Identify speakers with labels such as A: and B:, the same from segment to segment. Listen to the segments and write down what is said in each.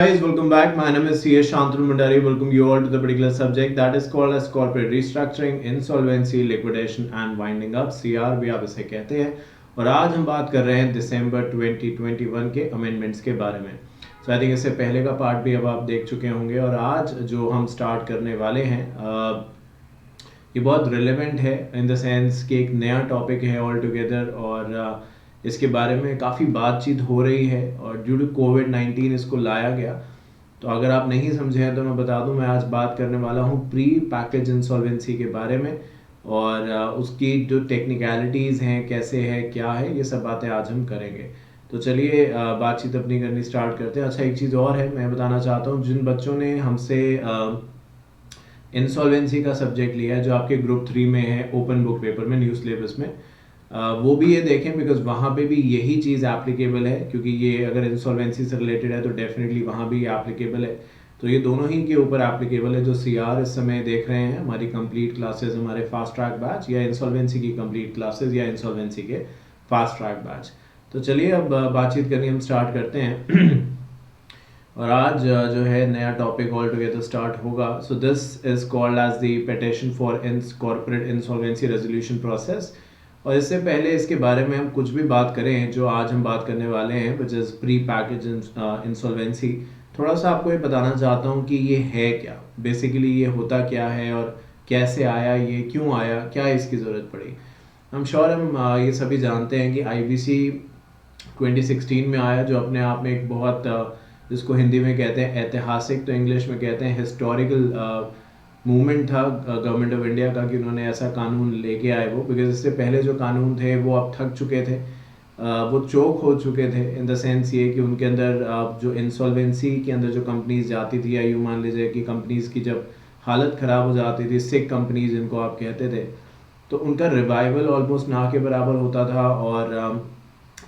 A: Guys, welcome back. My name is C.S. Shantanu Mandari. Welcome you all to the particular subject that is called as corporate restructuring, insolvency, liquidation and winding up. CR भी आप इसे कहते हैं और आज हम बात कर रहे हैं दिसंबर 2021 के अमेंडमेंट्स के बारे में. सो आई थिंक इससे पहले का पार्ट भी अब आप देख चुके होंगे और आज जो हम स्टार्ट करने वाले हैं ये बहुत रिलेवेंट है इन द सेंस कि एक नया टॉपिक है ऑल टुगेदर और इसके बारे में काफ़ी बातचीत हो रही है और ड्यू टू कोविड-19 इसको लाया गया. तो अगर आप नहीं समझे हैं तो मैं बता दूं, मैं आज बात करने वाला हूं प्री पैकेज इंसॉल्वेंसी के बारे में और उसकी जो टेक्निकलिटीज़ हैं, कैसे है, क्या है, ये सब बातें आज हम करेंगे. तो चलिए बातचीत अपनी करनी स्टार्ट करते हैं. अच्छा, एक चीज़ और है मैं बताना चाहता हूँ, जिन बच्चों ने हमसे इंसॉल्वेंसी का सब्जेक्ट लिया है जो आपके ग्रुप 3 में है ओपन बुक पेपर में न्यू सिलेबस में, वो भी ये देखें बिकॉज वहाँ पे भी यही चीज़ एप्लीकेबल है, क्योंकि ये अगर इंसॉल्वेंसी से रिलेटेड है तो डेफिनेटली वहाँ भी एप्लीकेबल है. तो ये दोनों ही के ऊपर एप्लीकेबल है. जो CR इस समय देख रहे हैं हमारी कंप्लीट क्लासेस, हमारे फास्ट ट्रैक बैच या इंसॉल्वेंसी की कंप्लीट क्लासेस या इंसॉल्वेंसी के फास्ट ट्रैक बैच. तो चलिए अब बातचीत करनी हम स्टार्ट करते हैं और आज जो है नया टॉपिक ऑल टुगेदर स्टार्ट होगा. So this is called as the petition for corporate insolvency resolution process. और इससे पहले इसके बारे में हम कुछ भी बात करें जो आज हम बात करने वाले हैं which is pre package insolvency, थोड़ा सा आपको ये बताना चाहता हूँ कि ये है क्या, बेसिकली ये होता क्या है और कैसे आया, ये क्यों आया, क्या इसकी ज़रूरत पड़ी. हम श्योर हम ये सभी जानते हैं कि IBC 2016 में आया, जो अपने आप में एक बहुत जिसको हिंदी में कहते हैं ऐतिहासिक, तो इंग्लिश में कहते हैं हिस्टोरिकल मूवमेंट था गवर्नमेंट ऑफ इंडिया का कि उन्होंने ऐसा कानून लेके आए वो, बिकॉज इससे पहले जो कानून थे वो अब थक चुके थे, वो चोक हो चुके थे इन द सेंस ये कि उनके अंदर जो इंसॉल्वेंसी के अंदर जो कंपनीज जाती थी, या यूँ मान लीजिए कि कंपनीज की जब हालत ख़राब हो जाती थी, सिक कंपनीज जिनको आप कहते थे, तो उनका रिवाइवल ऑलमोस्ट ना के बराबर होता था और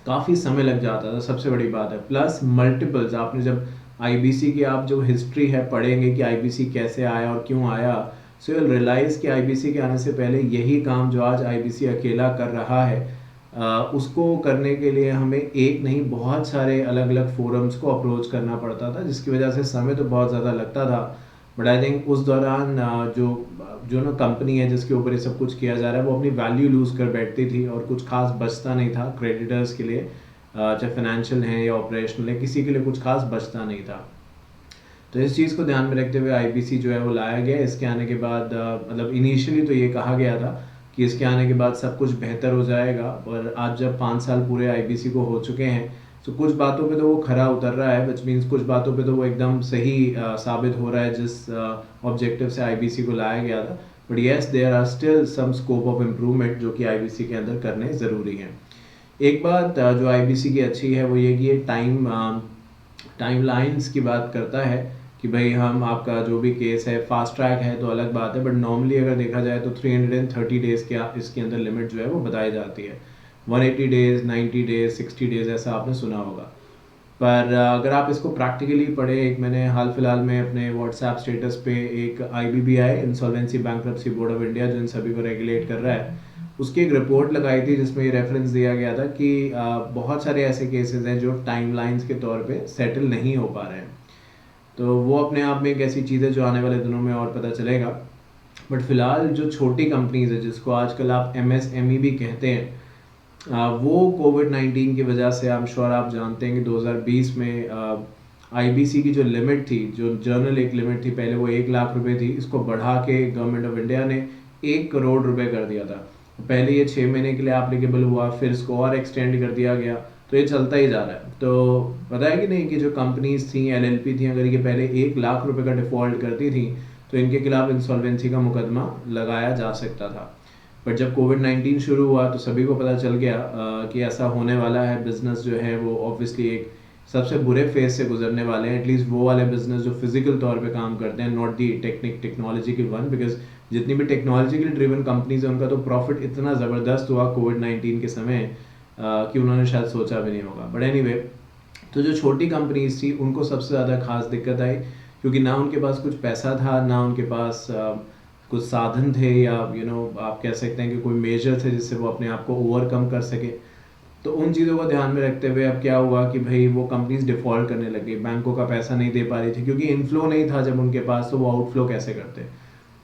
A: काफ़ी समय लग जाता था. सबसे बड़ी बात है प्लस मल्टीपल्स, आपने जब IBC की आप जो हिस्ट्री है पढ़ेंगे कि IBC कैसे आया और क्यों आया, सो यू रियलाइज़ कि IBC के आने से पहले यही काम जो आज IBC अकेला कर रहा है, उसको करने के लिए हमें एक नहीं बहुत सारे अलग अलग फोरम्स को अप्रोच करना पड़ता था, जिसकी वजह से समय तो बहुत ज़्यादा लगता था. बट आई थिंक उस दौरान जो ना कंपनी है जिसके ऊपर ये सब कुछ किया जा रहा है वो अपनी वैल्यू लूज़ कर बैठती थी और कुछ खास बचता नहीं था क्रेडिटर्स के लिए, चाहे फाइनेंशियल हैं या ऑपरेशनल है, किसी के लिए कुछ खास बचता नहीं था. तो इस चीज़ को ध्यान में रखते हुए IBC जो है वो लाया गया. इसके आने के बाद मतलब इनिशियली तो ये कहा गया था कि इसके आने के बाद सब कुछ बेहतर हो जाएगा, और आज जब 5 साल पूरे IBC को हो चुके हैं तो कुछ बातों पे तो वो खरा उतर रहा है, विच मीन्स कुछ बातों पे तो वो एकदम सही साबित हो रहा है जिस ऑब्जेक्टिव से IBC को लाया गया था. But yes, there are still some scope of improvement जो कि IBC के अंदर करने ज़रूरी हैं. एक बात जो IBC की अच्छी है वो ये कि ये टाइम लाइन्स की बात करता है कि भाई हम आपका जो भी केस है फास्ट ट्रैक है तो अलग बात है, बट नॉर्मली अगर देखा जाए तो 330 डेज़ के इसके अंदर लिमिट जो है वो बताई जाती है. 180 डेज़, 90 डेज़, 60 डेज़ ऐसा आपने सुना होगा. पर अगर आप इसको प्रैक्टिकली पढ़े, एक मैंने हाल फिलहाल में अपने व्हाट्सएप स्टेटस पे एक IBBI insolvency bankruptcy board of India जो इन सभी को रेगुलेट कर रहा है, उसकी एक रिपोर्ट लगाई थी जिसमें ये रेफरेंस दिया गया था कि बहुत सारे ऐसे केसेस हैं जो टाइमलाइंस के तौर पे सेटल नहीं हो पा रहे हैं. तो वो अपने आप में एक ऐसी चीज़ है जो आने वाले दिनों में और पता चलेगा. बट फिलहाल जो छोटी कंपनीज है जिसको आजकल आप MSME भी कहते हैं, वो कोविड-19 की वजह से आई एम श्योर आप जानते हैं कि 2020 में IBC की जो लिमिट थी, जो जर्नल एक लिमिट थी, पहले वो 1 लाख रुपए थी, इसको बढ़ा के गवर्नमेंट ऑफ इंडिया ने 1 करोड़ रुपए कर दिया था. पहले ये 6 महीने के लिए एप्लीकेबल हुआ, फिर इसको और एक्सटेंड कर दिया गया, तो ये चलता ही जा रहा है. तो पता है कि नहीं कि जो कंपनीज थी, LLP थी, अगर ये पहले 1 लाख रुपए का डिफ़ॉल्ट करती थी तो इनके खिलाफ इंसॉल्वेंसी का मुकदमा लगाया जा सकता था. बट जब कोविड-19 शुरू हुआ तो सभी को पता चल गया कि ऐसा होने वाला है. बिजनेस जो है वो ऑब्वियसली एक सबसे बुरे फेज से गुजरने वाले हैं, एटलीस्ट वो वाले बिजनेस जो फिजिकल तौर पे काम करते हैं, not the technological one, because जितनी भी टेक्नोलॉजिकली ड्रिवन कंपनीज हैं उनका तो प्रॉफिट इतना ज़बरदस्त हुआ कोविड-19 के समय कि उन्होंने शायद सोचा भी नहीं होगा. बट एनीवे, तो जो छोटी कंपनीज थी उनको सबसे ज़्यादा खास दिक्कत आई, क्योंकि ना उनके पास कुछ पैसा था, ना उनके पास कुछ साधन थे, या आप कह सकते हैं कि कोई मेजर थे जिससे वो अपने आप को ओवरकम कर सके. तो उन चीज़ों को ध्यान में रखते हुए अब क्या हुआ कि भाई वो कंपनीज डिफ़ॉल्ट करने लगी, बैंकों का पैसा नहीं दे पा रही थी क्योंकि इनफ्लो नहीं था जब उनके पास, तो वो आउटफ्लो कैसे करते,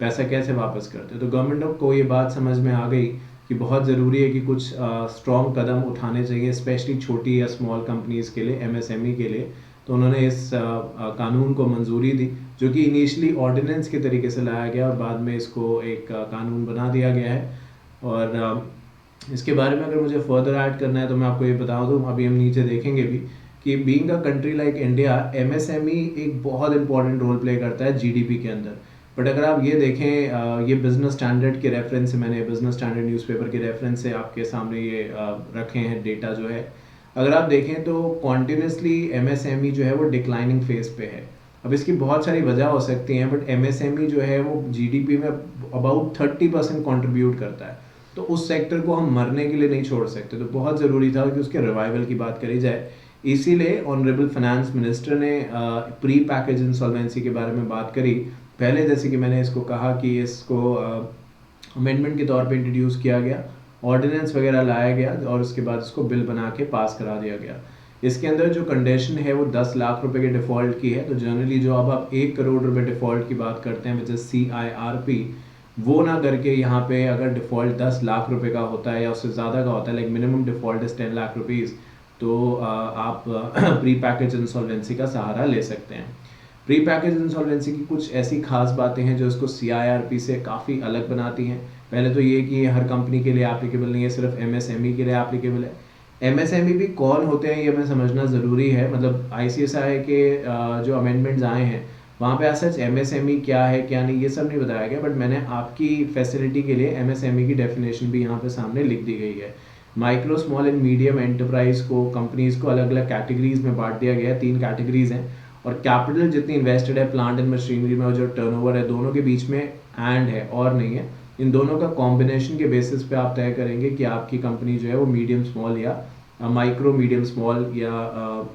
A: पैसा कैसे वापस करते। तो गवर्नमेंट को ये बात समझ में आ गई कि बहुत ज़रूरी है कि कुछ स्ट्रॉन्ग कदम उठाने चाहिए, स्पेशली छोटी या स्मॉल कंपनीज़ के लिए, एमएसएमई के लिए। तो उन्होंने इस कानून को मंजूरी दी, जो कि इनिशियली ऑर्डिनेंस के तरीके से लाया गया और बाद में इसको एक कानून बना दिया गया है। और इसके बारे में अगर मुझे फर्दर ऐड करना है तो मैं आपको ये बता दूँ, अभी हम नीचे देखेंगे भी कि being a country like India, MSME एक बहुत इंपॉर्टेंट रोल प्ले करता है जीडीपी के अंदर। बट अगर आप ये देखें, ये बिजनेस स्टैंडर्ड के रेफरेंस से, मैंने बिजनेस स्टैंडर्ड न्यूज़पेपर के रेफरेंस से आपके सामने ये रखे हैं डेटा जो है। अगर आप देखें तो कॉन्टिन्यूसली एमएसएमई जो है वो डिक्लाइनिंग फेज पे है। अब इसकी बहुत सारी वजह हो सकती हैं, बट एमएसएमई जो है वो जीडीपी में अबाउट 30% कॉन्ट्रीब्यूट करता है। तो उस सेक्टर को हम मरने के लिए नहीं छोड़ सकते, तो बहुत ज़रूरी था कि उसके रिवाइवल की बात करी जाए। इसीलिए ऑनरेबल फाइनेंस मिनिस्टर ने प्री पैकेज इंसॉल्वेंसी के बारे में बात करी। पहले जैसे कि मैंने इसको कहा कि इसको अमेंडमेंट के तौर पे इंट्रोड्यूस किया गया, ऑर्डिनेंस वगैरह लाया गया और उसके बाद इसको बिल बना के पास करा दिया गया। इसके अंदर जो कंडीशन है वो 10 लाख रुपए के डिफ़ॉल्ट की है। तो जनरली जो अब आप 1 करोड़ रुपए डिफ़ॉल्ट की बात करते हैं, विच इज़ CIRP, वो ना करके यहाँ पे अगर डिफ़ॉल्ट 10 लाख रुपए का होता है या उससे ज़्यादा का होता है, like minimum default is 10 lakh rupees, तो आप प्री पैकेज इंसॉल्वेंसी का सहारा ले सकते हैं। प्री पैकेज इंसॉल्वेंसी की कुछ ऐसी खास बातें हैं जो इसको CIRP से काफ़ी अलग बनाती हैं। पहले तो ये कि ये हर कंपनी के लिए एप्लीकेबल नहीं है, सिर्फ एमएसएमई के लिए एप्लीकेबल है। एमएसएमई भी कौन होते हैं ये हमें समझना ज़रूरी है। मतलब ICSI के जो अमेंडमेंट्स आए हैं वहाँ पे सच एमएसएमई क्या है क्या नहीं ये सब नहीं बताया गया, बट मैंने आपकी फैसिलिटी के लिए एमएसएमई की डेफिनेशन भी यहाँ पे सामने लिख दी गई है। Micro, small and medium enterprise को, कंपनीज को अलग अलग कैटेगरीज में बांट दिया गया है। 3 कैटेगरीज हैं और कैपिटल जितनी इन्वेस्टेड है प्लांट एंड मशीनरी में और जो टर्नओवर है, दोनों के बीच में एंड है और नहीं है। इन दोनों का कॉम्बिनेशन के बेसिस पे आप तय करेंगे कि आपकी कंपनी जो है वो मीडियम स्मॉल या माइक्रो मीडियम स्मॉल या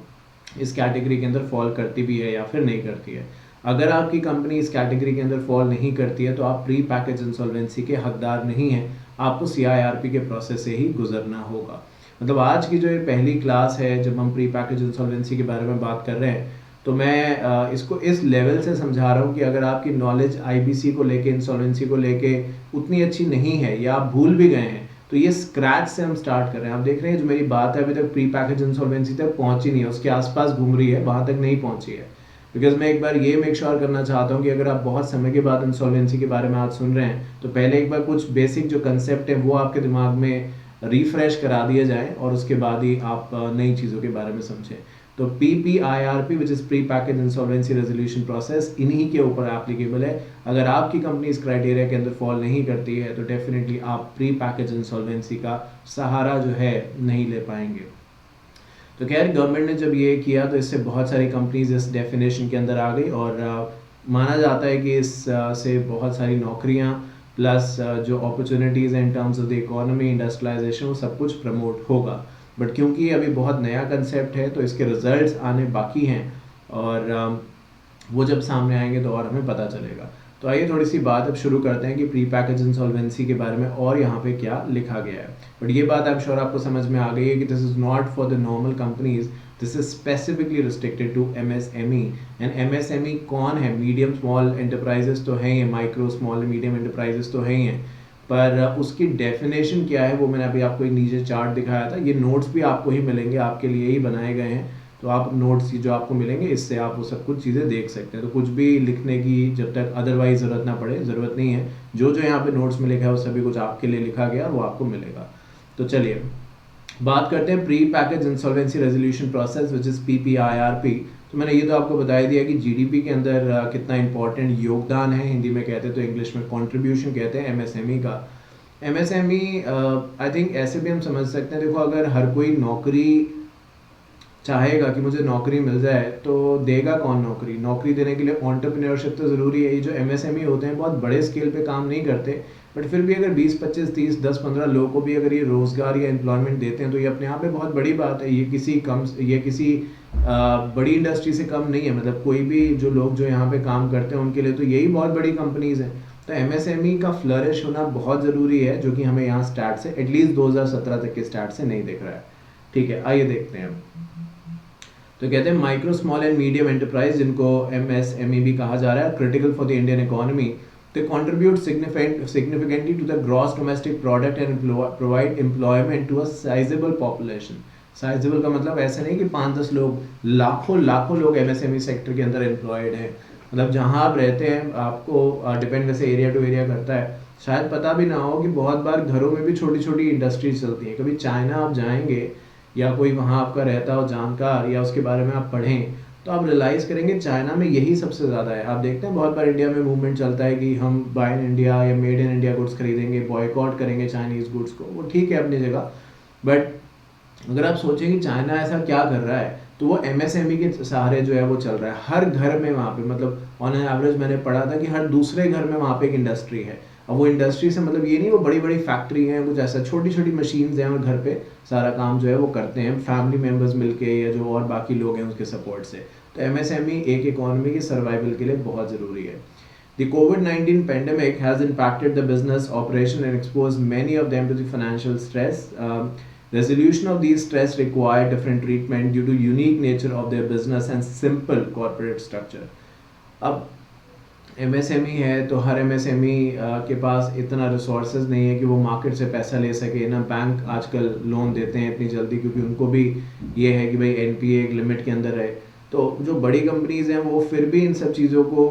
A: इस कैटेगरी के अंदर फॉल करती भी है या फिर नहीं करती है। अगर आपकी कंपनी इस कैटेगरी के अंदर फॉल नहीं करती है तो आप प्री पैकेज इंसॉल्वेंसी के हकदार नहीं हैं, आपको CIRP के प्रोसेस से ही गुजरना होगा। मतलब आज की जो ये पहली क्लास है जब हम प्री पैकेज इंसॉल्वेंसी के बारे में बात कर रहे हैं, तो मैं इसको इस लेवल से समझा रहा हूँ कि अगर आपकी नॉलेज IBC को लेके, इंसॉल्वेंसी को लेके उतनी अच्छी नहीं है या आप भूल भी गए हैं, तो ये स्क्रैच से हम स्टार्ट कर रहे हैं। आप देख रहे हैं जो मेरी बात है अभी तक प्री पैकेज इंसॉल्वेंसी तक पहुंची नहीं है, उसके आसपास घूम रही है, वहां तक नहीं पहुंची है। बिकॉज मैं एक बार ये मेक श्योर करना चाहता हूँ कि अगर आप बहुत समय के बाद इंसॉल्वेंसी के बारे में आज सुन रहे हैं तो पहले एक बार कुछ बेसिक जो कंसेप्ट है वो आपके दिमाग में रिफ्रेश करा दिए जाएं और उसके बाद ही आप नई चीज़ों के बारे में समझें। तो PPIRP which is pre package insolvency resolution process इन्हीं के ऊपर एप्लीकेबल है। अगर आपकी कंपनी इस क्राइटेरिया के अंदर फॉल नहीं करती है तो डेफिनेटली आप प्री पैकेज इंसॉल्वेंसी का सहारा जो है नहीं ले पाएंगे। तो खैर गवर्नमेंट ने जब ये किया तो इससे बहुत सारी कंपनीज इस डेफिनेशन के अंदर आ गई और माना जाता है कि इस से बहुत सारी नौकरियां प्लस जो अपॉर्चुनिटीज़ हैं in terms of the economy, industrialisation, वो सब कुछ प्रमोट होगा। बट क्योंकि अभी बहुत नया कंसेप्ट है तो इसके रिजल्ट्स आने बाकी हैं और वो जब सामने आएंगे तो और हमें पता चलेगा। तो आइए थोड़ी सी बात अब शुरू करते हैं कि प्री पैकेज इंसॉल्वेंसी के बारे में और यहाँ पे क्या लिखा गया है। बट ये बात आई एम श्योर आपको समझ में आ गई है कि this is not for the normal companies, this is specifically restricted to MSME। And MSME कौन है? मीडियम स्मॉल एंटरप्राइजेस तो हैं ही, माइक्रो स्मॉल मीडियम एंटरप्राइजेस तो हैं ही हैं, पर उसकी डेफिनेशन क्या है वो मैंने अभी आपको एक नीचे चार्ट दिखाया था। ये नोट्स भी आपको ही मिलेंगे, आपके लिए ही बनाए गए हैं, तो आप नोट्स जो आपको मिलेंगे इससे आप वो सब कुछ चीज़ें देख सकते हैं। तो कुछ भी लिखने की जब तक अदरवाइज ज़रूरत ना पड़े, ज़रूरत नहीं है। जो जो यहाँ पे नोट्स में लिखा है वो सभी कुछ आपके लिए लिखा गया और वो आपको मिलेगा। तो चलिए बात करते हैं pre package insolvency resolution process which is PPIRP। तो मैंने ये तो आपको बता ही दिया कि GDP के अंदर कितना इंपॉर्टेंट योगदान है, हिंदी में कहते हैं तो इंग्लिश में कॉन्ट्रीब्यूशन कहते हैं MSME का। MSME आई थिंक ऐसे भी हम समझ सकते हैं, देखो अगर हर कोई नौकरी चाहेगा कि मुझे नौकरी मिल जाए तो देगा कौन नौकरी? नौकरी देने के लिए एंटरप्रेन्योरशिप तो ज़रूरी है। ये जो MSME होते हैं बहुत बड़े स्केल पे काम नहीं करते, बट फिर भी अगर 20, 25, 30, 10, 15 लोगों को भी अगर ये रोज़गार या एम्प्लॉयमेंट देते हैं तो ये अपने आप में बहुत बड़ी बात है। ये किसी बड़ी इंडस्ट्री से कम नहीं है। मतलब कोई भी जो लोग जो यहाँ पे काम करते हैं उनके लिए तो यही बहुत बड़ी कंपनीज हैं। तो MSME का फ्लरिश होना बहुत ज़रूरी है, जो कि हमें यहाँ स्टार्ट से एटलीस्ट 2017 तक के स्टार्ट से नहीं दिख रहा है। ठीक है, आइए देखते हैं। तो कहते हैं micro small and medium enterprise, जिनको MSME भी कहा जा रहा है, critical for the Indian economy. They contribute significantly to the gross domestic product and provide employment to a sizable population. Sizable का मतलब ऐसा नहीं कि 5-10 लोग, लाखों लाखों लोग MSME सेक्टर के अंदर एम्प्लॉयड हैं। मतलब जहाँ आप रहते हैं, आपको डिपेंड वैसे एरिया टू एरिया करता है, शायद पता भी ना हो कि बहुत बार घरों में भी छोटी छोटी इंडस्ट्रीज चलती हैं। कभी चाइना आप जाएंगे या कोई वहाँ आपका रहता हो जानकार या उसके बारे में आप पढ़ें, तो आप रियलाइज़ करेंगे चाइना में यही सबसे ज़्यादा है। आप देखते हैं बहुत बार इंडिया में मूवमेंट चलता है कि हम बाय इन इंडिया या मेड इन इंडिया गुड्स खरीदेंगे, बॉयकॉट करेंगे चाइनीज़ गुड्स को। वो ठीक है अपनी जगह, बट अगर आप सोचें कि चाइना ऐसा क्या कर रहा है, तो वो MSME के सहारे जो है वो चल रहा है। हर घर में वहाँ पे, मतलब ऑन एन एवरेज मैंने पढ़ा था कि हर दूसरे घर में वहाँ पे एक इंडस्ट्री है। अब वो इंडस्ट्री से मतलब ये नहीं वो बड़ी बड़ी फैक्ट्री हैं, कुछ ऐसा, छोटी छोटी मशीन्स हैं और घर पे सारा काम जो है वो करते हैं फैमिली मेम्बर्स मिलके या जो और बाकी लोग हैं उसके सपोर्ट से। तो MSME एक इकोनॉमी के सर्वाइवल के लिए बहुत ज़रूरी है। The COVID-19 pandemic has impacted the business operation and exposed many of them to the financial stress. Resolution of these stress require different treatment due to unique nature of their business and simple corporate structure. अब MSME है तो हर MSME के पास इतना resources नहीं है कि वो market से पैसा ले सके ना। बैंक आजकल लोन देते हैं इतनी जल्दी, क्योंकि उनको भी ये है कि भाई NPA एक लिमिट के अंदर है। तो जो बड़ी कंपनीज हैं वो फिर भी इन सब चीज़ों को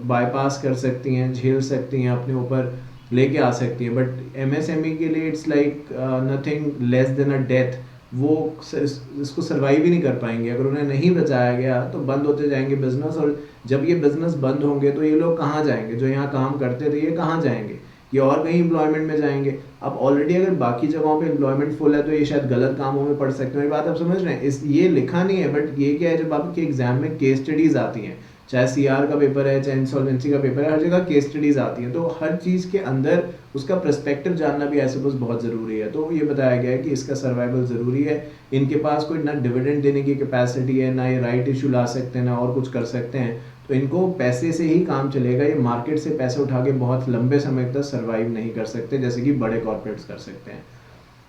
A: बाईपास कर सकती हैं, झेल सकती हैं, अपने ऊपर लेके आ सकती हैं। बट MSME के लिए it's like nothing less than a death. वो इसको सर्वाइव ही नहीं कर पाएंगे अगर उन्हें नहीं बचाया गया, तो बंद होते जाएंगे बिजनेस। और जब ये बिजनेस बंद होंगे तो ये लोग कहाँ जाएंगे? जो यहाँ काम करते थे ये कहाँ जाएंगे? ये और कहीं एम्प्लॉयमेंट में जाएंगे। अब ऑलरेडी अगर बाकी जगहों पे एम्प्लॉयमेंट फुल है तो ये शायद गलत कामों में पढ़ सकते हैं। ये बात आप समझ रहे हैं? इस ये लिखा नहीं है, बट ये क्या है, जब आपके एग्जाम में केस स्टडीज आती हैं, चाहे CR का पेपर है, चाहे इंसॉल्वेंसी का पेपर है, हर जगह केस स्टडीज आती हैं। तो हर चीज़ के अंदर उसका पर्सपेक्टिव जानना भी ऐसे बहुत ज़रूरी है। तो ये बताया गया है कि इसका सर्वाइवल ज़रूरी है। इनके पास कोई ना डिविडेंड देने की कैपेसिटी है, ना ये राइट इशू ला सकते हैं, ना और कुछ कर सकते हैं। तो इनको पैसे से ही काम चलेगा। ये मार्केट से पैसे उठा के बहुत लंबे समय तक सर्वाइव नहीं कर सकते जैसे कि बड़े कॉर्पोरेट्स कर सकते हैं।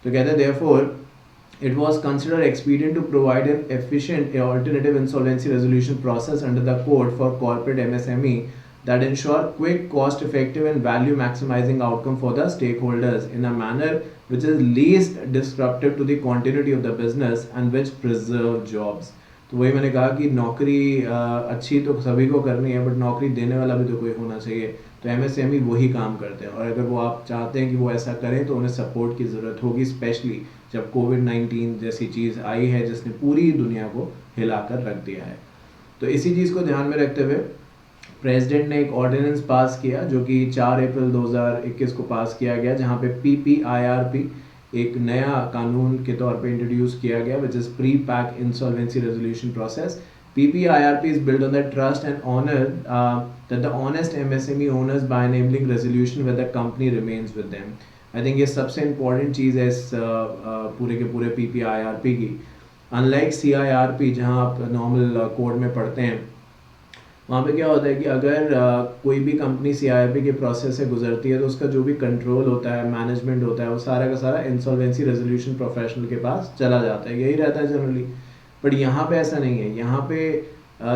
A: तो कहते हैं therefore it was considered expedient to provide an efficient alternative insolvency resolution process under the code for corporate MSME that ensure quick, cost effective and value maximizing outcome for the stakeholders in a manner which is least disruptive to the continuity of the business and which preserve jobs. तो वही मैंने कहा कि नौकरी अच्छी तो सभी को करनी है, बट नौकरी देने वाला भी तो कोई होना चाहिए। तो MSME वही काम करते हैं, और अगर वो आप चाहते हैं कि वो ऐसा करें तो उन्हें सपोर्ट की ज़रूरत होगी, स्पेशली जब COVID-19 जैसी चीज़ आई है जिसने पूरी दुनिया को हिलाकर रख दिया है। तो इसी चीज़ को ध्यान में रखते हुए प्रेसिडेंट ने एक ऑर्डिनेंस पास किया जो कि 4 अप्रैल 2021 को पास किया गया, जहाँ पे PPIRP एक नया कानून के तौर पे इंट्रोड्यूस किया गया, which is pre pack insolvency resolution process. PPIRP is built on the trust and honor that the honest MSME owners by enabling resolution where the company remains with them. I think ये सबसे important चीज़ है इस पूरे के पूरे PPIRP की। Unlike CIRP जहाँ आप नॉर्मल कोड में पढ़ते हैं, वहाँ पे क्या होता है कि अगर कोई भी कंपनी CIRP के प्रोसेस से गुजरती है तो उसका जो भी कंट्रोल होता है, मैनेजमेंट होता है, वो सारा का सारा इंसॉल्वेंसी रेजोल्यूशन प्रोफेशनल के पास चला जाता है। यही रहता है जनरली। बट यहाँ पे ऐसा नहीं है। यहाँ पे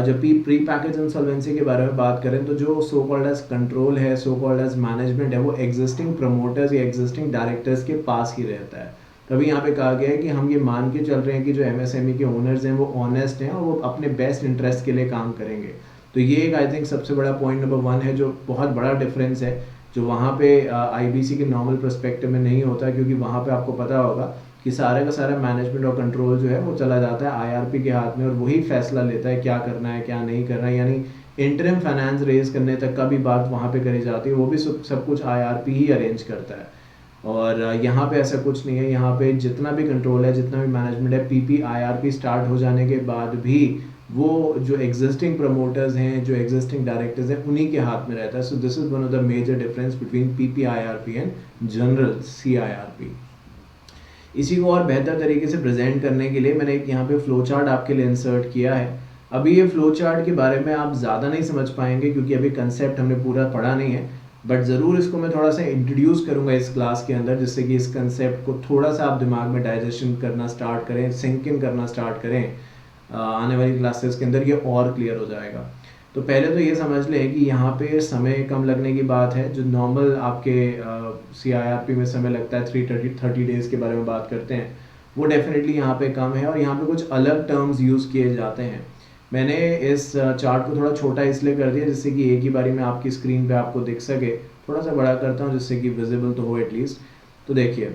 A: जब प्री पैकेज इंसॉल्वेंसी के बारे में बात करें तो जो सो कॉल्ड एज कंट्रोल है, सो कॉल्ड एज मैनेजमेंट है, वो एग्जिस्टिंग प्रमोटर्स या एग्जिस्टिंग डायरेक्टर्स के पास ही रहता है। तभी यहाँ पे कहा गया है कि हम ये मान के चल रहे हैं कि जो MSME के ओनर्स हैं वो ऑनेस्ट हैं और वो अपने बेस्ट इंटरेस्ट के लिए काम करेंगे। तो ये एक आई थिंक सबसे बड़ा पॉइंट नंबर 1 है, जो बहुत बड़ा डिफरेंस है, जो वहाँ पे IBC के नॉर्मल पर्सपेक्टिव में नहीं होता, क्योंकि वहाँ पे आपको पता होगा कि सारे का सारा मैनेजमेंट और कंट्रोल जो है वो चला जाता है IRP के हाथ में, और वही फैसला लेता है क्या करना है क्या नहीं करना है। यानी इंटरिम फाइनेंस रेज करने तक का भी बात वहाँ पे करी जाती है, वो भी सब कुछ IRP ही अरेंज करता है। और यहाँ पे ऐसा कुछ नहीं है। यहाँ पे जितना भी कंट्रोल है, जितना भी मैनेजमेंट है, PPIRP स्टार्ट हो जाने के बाद भी वो जो एग्जिस्टिंग प्रमोटर्स हैं, जो एग्जिस्टिंग डायरेक्टर्स हैं, उन्हीं के हाथ में रहता है। So this is one of the major difference between PPIRP and general CIRP। इसी को और बेहतर तरीके से प्रेजेंट करने के लिए मैंने एक यहाँ पे फ्लो चार्ट आपके लिए इंसर्ट किया है। अभी ये फ्लो चार्ट के बारे में आप ज़्यादा नहीं समझ पाएंगे क्योंकि अभी कंसेप्ट हमने पूरा पढ़ा नहीं है, बट ज़रूर इसको मैं थोड़ा सा इंट्रोड्यूस करूँगा इस क्लास के अंदर, जिससे कि इस कंसेप्ट को थोड़ा सा आप दिमाग में डाइजेशन करना स्टार्ट करें, सिंक इन करना स्टार्ट करें। आने वाली क्लासेस के अंदर ये और क्लियर हो जाएगा। तो पहले तो ये समझ लें कि यहाँ पे समय कम लगने की बात है। जो नॉर्मल आपके CIRP में समय लगता है 30 डेज़ के बारे में बात करते हैं, वो डेफिनेटली यहाँ पे कम है और यहाँ पे कुछ अलग टर्म्स यूज़ किए जाते हैं। मैंने इस चार्ट को थोड़ा छोटा इसलिए कर दिया जिससे कि एक ही बारी में आपकी स्क्रीन पे आपको दिख सके। थोड़ा सा बड़ा करता हूँ जिससे कि विजिबल तो हो एटलीस्ट। तो देखिए,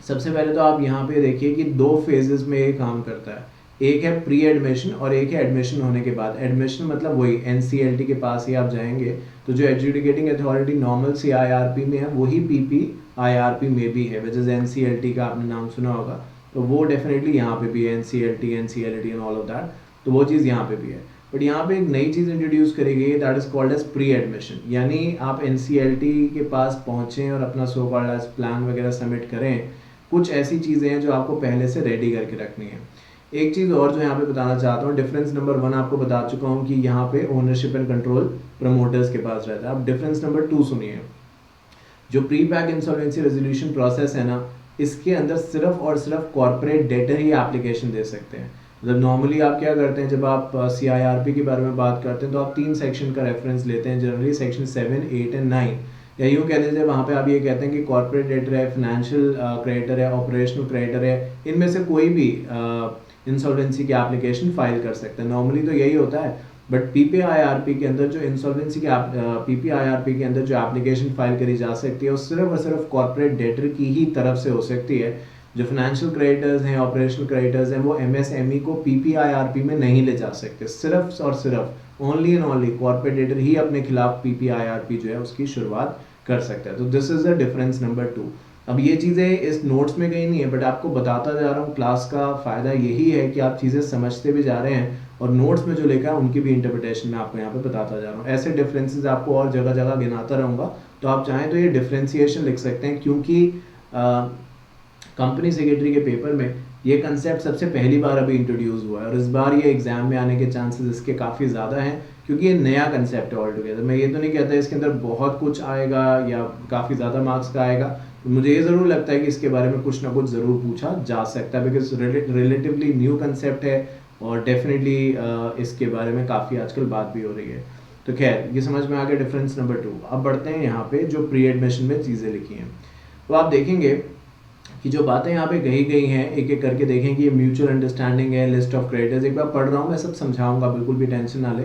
A: सबसे पहले तो आप यहाँ पे देखिए कि 2 फेजेस में ये काम करता है। एक है प्री एडमिशन और एक है एडमिशन होने के बाद। एडमिशन मतलब वही NCLT के पास ही आप जाएंगे, तो जो एजुकेटिंग अथॉरिटी नॉर्मल CIRP में है वही PPIRP में भी है, विच इज़ NCLT का आपने नाम सुना होगा। तो वो डेफिनेटली यहाँ पे भी है, NCLT and all of that. तो वो चीज़ यहाँ पे भी है। बट यहाँ पे एक नई चीज़ इंट्रोड्यूस करी गई है, that is called as pre admission. यानी आप NCLT के पास पहुँचें और अपना सो कॉल्ड एज प्लान वगैरह सबमिट करें। कुछ ऐसी चीज़ें हैं जो आपको पहले से रेडी करके रखनी है। एक चीज़ और जो यहाँ पे बताना चाहता हूँ, डिफरेंस नंबर 1 आपको बता चुका हूँ कि यहाँ पे ओनरशिप एंड कंट्रोल प्रमोटर्स के पास रहता है। अब डिफरेंस नंबर 2 सुनिए। जो pre pack insolvency resolution process है ना, इसके अंदर सिर्फ और सिर्फ कॉर्पोरेट डेटर ही एप्लीकेशन दे सकते हैं। मतलब नॉर्मली आप क्या करते हैं, जब आप CIRP के बारे में बात करते हैं तो आप 3 सेक्शन का रेफरेंस लेते हैं, जनरली सेक्शन 7, 8 एंड 9। या यूँ कह दीजिए वहाँ पे आप ये कहते हैं कि कॉर्पोरेट डेटर है, फाइनेंशियल क्रेडिटर है, ऑपरेशनल क्रेडिटर है, इनमें से कोई भी इंसॉल्वेंसी की एप्लीकेशन फाइल कर सकते हैं। नॉर्मली तो यही होता है। बट PPIRP के अंदर जो इंसॉल्वेंसी के PPIRP के अंदर जो एप्लीकेशन फाइल करी जा सकती है वो सिर्फ और सिर्फ कॉर्पोरेट डेटर की ही तरफ से हो सकती है। जो फाइनेंशियल क्रेडिटर्स हैं, ऑपरेशनल क्रेडिटर्स हैं, वो MSME को PPIRP में नहीं ले जा सकते। सिर्फ और सिर्फ only and only corporate debtor ही अपने खिलाफ PPIRP जो है उसकी शुरुआत कर सकता है। तो this is the difference number 2। अब ये चीज़ें इस नोट्स में कहीं नहीं है, बट आपको बताता जा रहा हूँ। क्लास का फ़ायदा यही है कि आप चीज़ें समझते भी जा रहे हैं और नोट्स में जो लिखा है उनकी भी इंटरप्रिटेशन मैं आपको यहाँ पे बताता जा रहा हूँ। ऐसे डिफरेंसेस आपको और जगह जगह गिनाता रहूँगा, तो आप चाहें तो ये डिफ्रेंसिएशन लिख सकते हैं, क्योंकि कंपनी सेक्रेटरी के पेपर में ये कंसेप्ट सबसे पहली बार अभी इंट्रोड्यूस हुआ है और इस बार ये एग्जाम में आने के चांसेस इसके काफ़ी ज़्यादा हैं, क्योंकि ये नया कंसेप्ट है ऑल टुगेदर। मैं ये तो नहीं कहता इसके अंदर बहुत कुछ आएगा या काफ़ी ज़्यादा मार्क्स का आएगा, तो मुझे ये ज़रूर लगता है कि इसके बारे में कुछ ना कुछ ज़रूर पूछा जा सकता है, बिकॉज रिलेटिवली न्यू कंसेप्ट है और डेफिनेटली इसके बारे में काफ़ी आजकल बात भी हो रही है। तो खैर, ये समझ में आ गया डिफरेंस नंबर 2। अब बढ़ते हैं यहाँ पे जो प्री एडमिशन में चीज़ें लिखी हैं। तो आप देखेंगे कि जो बातें यहाँ पे कही गई हैं, एक एक करके देखें कि ये म्यूचुअल अंडरस्टैंडिंग है, लिस्ट ऑफ क्रेडिटर्स। एक बार पढ़ रहा हूँ, मैं सब समझाऊंगा, बिल्कुल भी टेंशन ना ले।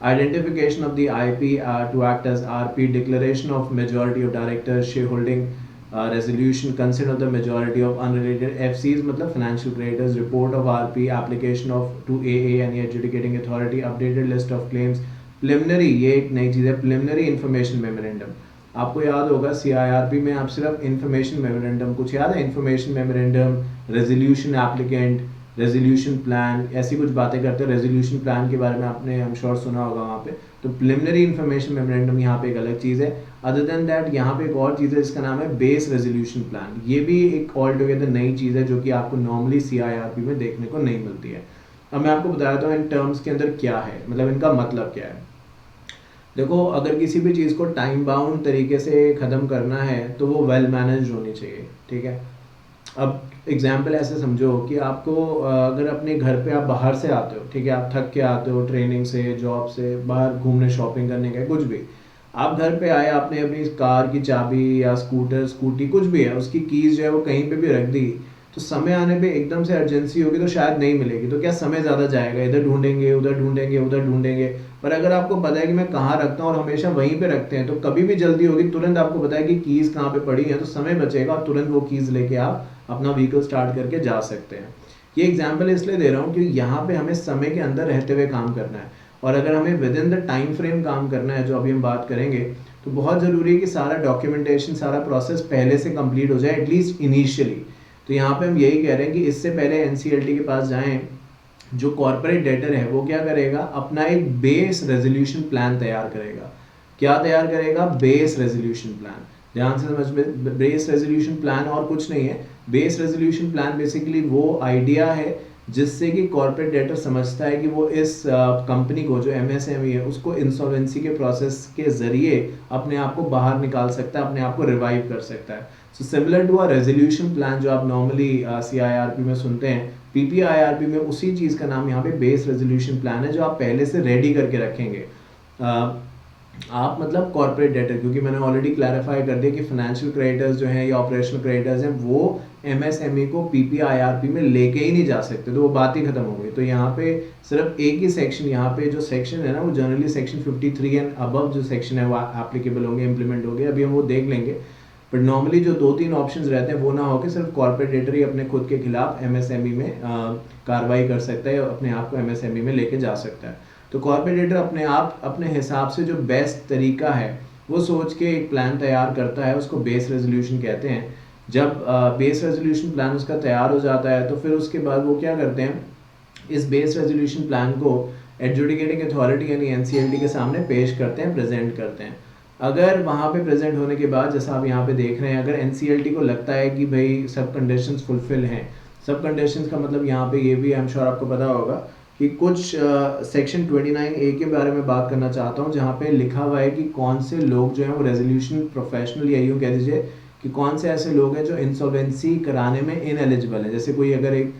A: Identification of the IP to act as RP, declaration of majority of directors, shareholding resolution, consent of the majority of unrelated FCs मतलब financial creditors, report of RP, application of to AA यानी educating authority, updated list of claims, preliminary, ये एक नई चीज़ है, preliminary information memorandum. आपको याद होगा CIRP में आप सिर्फ इन्फॉर्मेशन मेमोरेंडम, कुछ याद है, information memorandum, resolution applicant, resolution plan, ऐसी कुछ बातें करते हैं। रेजोल्यूशन प्लान के बारे में आपने हम श्योर सुना होगा वहाँ पे। तो प्रिलिमिनरी इन्फॉर्मेशन मेमोरेंडम यहाँ पे एक अलग चीज़ है। अदर देन दैट यहाँ पे एक और चीज़ है जिसका नाम है बेस रेजोल्यूशन प्लान। ये भी एक ऑल टुगेदर नई चीज़ है जो कि आपको नॉर्मली CIRP में देखने को नहीं मिलती है। अब मैं आपको बता देता हूँ इन टर्म्स के अंदर क्या है, मतलब इनका मतलब क्या है। देखो, अगर किसी भी चीज़ को टाइम बाउंड तरीके से ख़त्म करना है तो वो वेल मैनेज होनी चाहिए, ठीक है। अब एग्जाम्पल ऐसे समझो कि आपको अगर अपने घर पे आप बाहर से आते हो, ठीक है, आप थक के आते हो ट्रेनिंग से, जॉब से, बाहर घूमने शॉपिंग करने गए, कुछ भी, आप घर पे आए, आपने अपनी कार की चाबी या स्कूटी कुछ भी है उसकी कीज़ जो है वो कहीं पे भी रख दी, तो समय आने पे एकदम से अर्जेंसी होगी तो शायद नहीं मिलेगी, तो क्या समय ज़्यादा जाएगा, इधर ढूंढेंगे, उधर ढूंढेंगे, उधर ढूंढेंगे। पर अगर आपको पता है कि मैं कहाँ रखता हूँ और हमेशा वहीं पे रखते हैं, तो कभी भी जल्दी होगी, तुरंत आपको पता है कि कीज़ कहाँ पे पड़ी है, तो समय बचेगा और तुरंत वो कीज़ लेके आप अपना व्हीकल स्टार्ट करके जा सकते हैं। ये एग्जाम्पल इसलिए दे रहा हूँ क्योंकि यहाँ पे हमें समय के अंदर रहते हुए काम करना है, और अगर हमें with in the time frame काम करना है जो अभी हम बात करेंगे, तो बहुत ज़रूरी है कि सारा डॉक्यूमेंटेशन, सारा प्रोसेस पहले से कंप्लीट हो जाए, एटलीस्ट इनिशियली। तो यहाँ पे हम यही कह रहे हैं कि इससे पहले NCLT के पास जाएं, जो कॉर्पोरेट डेटर है वो क्या करेगा, अपना एक बेस रेजोल्यूशन प्लान तैयार करेगा। क्या तैयार करेगा? Base resolution plan. ध्यान से समझ में, बेस रेजोल्यूशन प्लान और कुछ नहीं है। बेस रेजोल्यूशन प्लान बेसिकली वो आइडिया है जिससे कि कॉर्पोरेट डेटर समझता है कि वो इस कंपनी को जो एमएसएमई है उसको इंसॉल्वेंसी के प्रोसेस के ज़रिए अपने आप को बाहर निकाल सकता है, अपने आप को रिवाइव कर सकता है। So similar to a resolution plan जो आप नॉर्मली सीआईआरपी में सुनते हैं, पीपीआईआरपी में उसी चीज़ का नाम यहाँ पे बेस रेजोल्यूशन प्लान है, जो आप पहले से रेडी करके रखेंगे। आप मतलब कॉर्पोरेट डेटर, क्योंकि मैंने ऑलरेडी क्लैरिफाई कर दिया कि फाइनेंशियल क्रेडिटर्स जो हैं या ऑपरेशनल क्रेडिटर्स हैं वो एमएसएमई को पीपीआईआरपी में लेके ही नहीं जा सकते, तो वो बात ही खत्म हो गई। तो यहाँ पे सिर्फ एक ही सेक्शन, यहाँ पे जो सेक्शन है ना वो जनरली सेक्शन 53 एंड अबव जो सेक्शन है वो एप्लीकेबल होंगे, इम्प्लीमेंट होंगे, अभी हम वो देख लेंगे। बट नॉर्मली जो 2-3 ऑप्शंस रहते हैं वो ना होकर सिर्फ कॉर्पोरेट डेटर ही अपने खुद के खिलाफ एमएसएमई में कार्रवाई कर सकता है, अपने आप को एमएसएमई में लेके जा सकता है। तो कॉर्पोरेट डेटर अपने आप अपने हिसाब से जो बेस्ट तरीका है वो सोच के एक प्लान तैयार करता है, उसको बेस रेजोल्यूशन कहते हैं। जब बेस रेजोल्यूशन प्लान उसका तैयार हो जाता है तो फिर उसके बाद वो क्या करते हैं, इस बेस रेजोल्यूशन प्लान को एडजुडिकेटिंग अथॉरिटी यानी एनसीएलटी के सामने पेश करते हैं, प्रेजेंट करते हैं। अगर वहाँ पे प्रेजेंट होने के बाद, जैसा आप यहाँ पे देख रहे हैं, अगर एनसीएलटी को लगता है कि भाई सब कंडीशंस फुलफिल हैं, सब कंडीशंस का मतलब यहाँ पे ये भी आई एम श्योर आपको पता होगा कि कुछ सेक्शन 29A के बारे में बात करना चाहता हूँ, जहाँ पे लिखा हुआ है कि कौन से लोग जो हैं वो रेजोल्यूशन प्रोफेशनल या यूँ कह दीजिए कि कौन से ऐसे लोग हैं जो इंसॉल्वेंसी कराने में इनएलिजिबल है। जैसे कोई अगर एक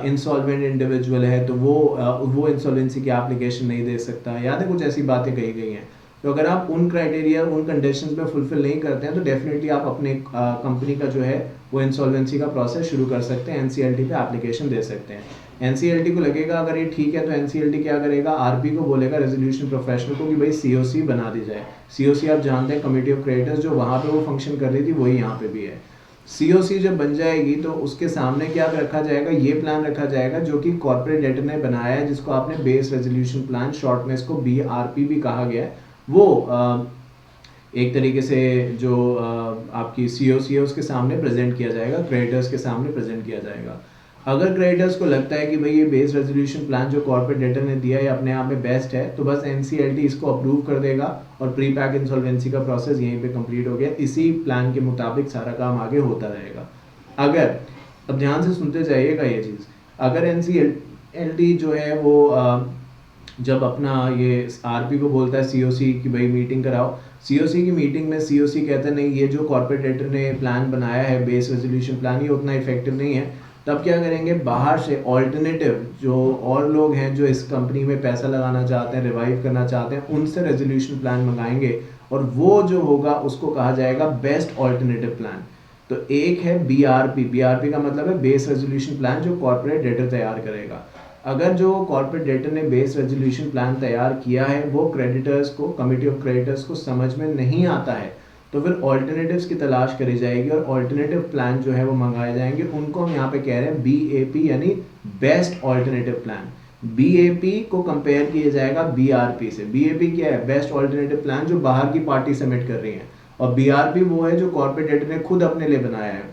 A: इंसॉल्वेंट इंडिविजुअल है तो वो इंसॉल्वेंसी की एप्लीकेशन नहीं दे सकता, याद है कुछ ऐसी बातें कही गई हैं। तो अगर आप उन क्राइटेरिया उन कंडीशंस में फुलफिल नहीं करते हैं तो डेफिनेटली आप अपने कंपनी का जो है वो इंसॉल्वेंसी का प्रोसेस शुरू कर सकते हैं, एनसीएलटी पे एप्लीकेशन दे सकते हैं। एनसीएलटी को लगेगा अगर ये ठीक है तो एनसीएलटी क्या करेगा, आरपी को बोलेगा रेजोल्यूशन प्रोफेशनल को कि भाई सीओसी बना दी जाए। सीओसी आप जानते हैं कमेटी ऑफ क्रेडिटर्स, जो वहाँ पे वो फंक्शन कर रही थी वही यहाँ पे भी है। सीओसी जब बन जाएगी तो उसके सामने क्या रखा जाएगा, ये प्लान रखा जाएगा जो कि कॉर्पोरेट डेटर ने बनाया है, जिसको आपने बेस रेजोल्यूशन प्लान, शॉर्ट में इसको बीआरपी भी कहा गया है। वो एक तरीके से जो आपकी सीओसी है उसके सामने प्रेजेंट किया जाएगा, क्रेडिटर्स के सामने प्रेजेंट किया जाएगा। अगर क्रेडिटर्स को लगता है कि भाई ये बेस रेजोल्यूशन प्लान जो कॉर्पोरेट डेटर ने दिया है अपने आप में बेस्ट है, तो बस एनसीएलटी इसको अप्रूव कर देगा और प्री पैक इंसॉल्वेंसी का प्रोसेस यहीं पे कंप्लीट हो गया। इसी प्लान के मुताबिक सारा काम आगे होता रहेगा। अगर, अब ध्यान से सुनते जाइएगा ये चीज़, अगर एनसीएलटी जो है वो जब अपना ये आरपी को बोलता है सीओसी की भाई मीटिंग कराओ, सीओसी की मीटिंग में सीओसी कहता है नहीं ये जो कॉर्पोरेट डेटर ने प्लान बनाया है बेस रेजोल्यूशन प्लान ये उतना इफेक्टिव नहीं है, तब क्या करेंगे, बाहर से ऑल्टरनेटिव जो और लोग हैं जो इस कंपनी में पैसा लगाना चाहते हैं, रिवाइव करना चाहते हैं, उनसे रेजोल्यूशन प्लान मंगाएंगे और वो जो होगा उसको कहा जाएगा बेस्ट ऑल्टरनेटिव प्लान। तो एक है बीआरपी, बीआरपी का मतलब है बेस रेजोल्यूशन प्लान जो कॉर्पोरेट डेटर तैयार करेगा। अगर जो कॉर्पोरेट डेटर ने बेस रेजोल्यूशन प्लान तैयार किया है वो क्रेडिटर्स को, कमिटी ऑफ क्रेडिटर्स को समझ में नहीं आता है, तो फिर ऑल्टरनेटिव्स की तलाश करी जाएगी और ऑल्टरनेटिव प्लान जो है वो मंगाए जाएंगे। उनको हम यहाँ पे कह रहे हैं बीएपी यानी बेस्ट ऑल्टरनेटिव प्लान। बीएपी को कंपेयर किया जाएगा बीआरपी से। बीएपी क्या है, बेस्ट ऑल्टरनेटिव प्लान जो बाहर की पार्टी सबमिट कर रही है, और बीआरपी वो है जो कॉर्पोरेट डेटर ने खुद अपने लिए बनाया है।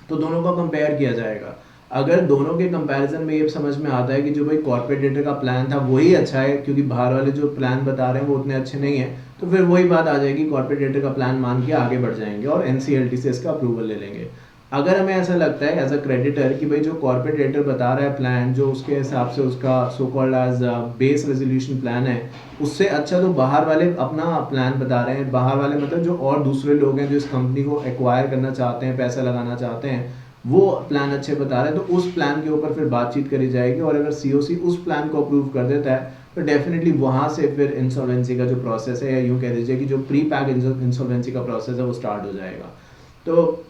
A: तो दोनों का कंपेयर किया जाएगा। अगर दोनों के कंपैरिजन में ये समझ में आता है कि जो भाई कॉर्पोरेट डेटर का प्लान था वही अच्छा है क्योंकि बाहर वाले जो प्लान बता रहे हैं वो उतने अच्छे नहीं है, तो फिर वही बात आ जाएगी, कॉर्पोरेट डेटर का प्लान मान के आगे बढ़ जाएंगे और एनसीएलटी से इसका अप्रूवल ले लेंगे। अगर हमें ऐसा लगता है एज अ क्रेडिटर कि भाई जो कॉर्पोरेट डेटर बता रहा है प्लान जो उसके हिसाब से उसका so called as base resolution plan है उससे अच्छा तो बाहर वाले अपना प्लान बता रहे हैं, बाहर वाले मतलब जो और दूसरे लोग हैं जो इस कंपनी को एक्वायर करना चाहते हैं, पैसा लगाना चाहते हैं, वो प्लान अच्छे बता रहे हैं, तो उस प्लान के ऊपर फिर बातचीत करी जाएगी। और अगर सीओसी उस प्लान को अप्रूव कर देता है तो डेफिनेटली वहाँ से फिर इंसॉल्वेंसी का जो प्रोसेस है या यूँ कह दीजिए कि जो प्री पैक इंसॉल्वेंसी का प्रोसेस है वो स्टार्ट हो जाएगा। तो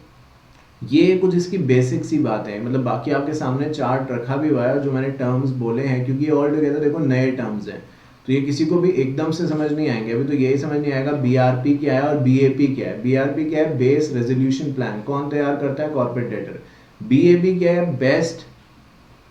A: ये कुछ इसकी बेसिक सी बात है, मतलब बाकी आपके सामने चार्ट रखा भी हुआ है जो मैंने टर्म्स बोले हैं, क्योंकि ऑल टुगेदर देखो नए टर्म्स हैं तो ये किसी को भी एकदम से समझ नहीं आएंगे। अभी तो यही समझ नहीं आएगा बीआरपी क्या है और बीएपी क्या है। बीआरपी क्या है, बेस रेजोल्यूशन प्लान, कौन तैयार करता है, कॉर्पोरेट डेटर। बीएपी क्या है, best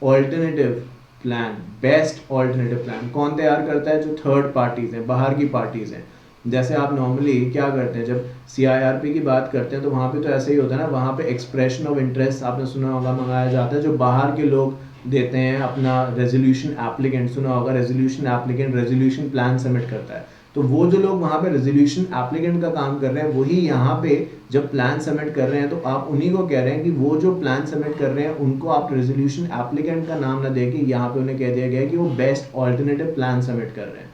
A: alternative plan, best alternative plan कौन तैयार करता है, जो थर्ड पार्टीज हैं, बाहर की पार्टीज हैं। जैसे आप नॉर्मली क्या करते हैं जब सीआईआरपी की बात करते हैं तो वहाँ पे तो ऐसे ही होता है ना, वहाँ पे एक्सप्रेशन ऑफ इंटरेस्ट आपने सुना होगा मंगाया जाता है, जो बाहर के लोग देते हैं अपना रेजोल्यूशन एप्लीकेंट, सुना होगा resolution applicant resolution plan submit करता है। तो वो जो लोग वहाँ पे रेजोल्यूशन एप्लीकेंट का काम कर रहे हैं वही यहाँ पे जब प्लान सबमिट कर रहे हैं तो आप उन्हीं को कह रहे हैं कि वो जो प्लान सबमिट कर रहे हैं उनको आप रेजोल्यूशन एप्लीकेंट का नाम ना देके यहाँ पे उन्हें कह दिया गया है कि वो बेस्ट ऑल्टरनेटिव प्लान सबमिट कर रहे हैं।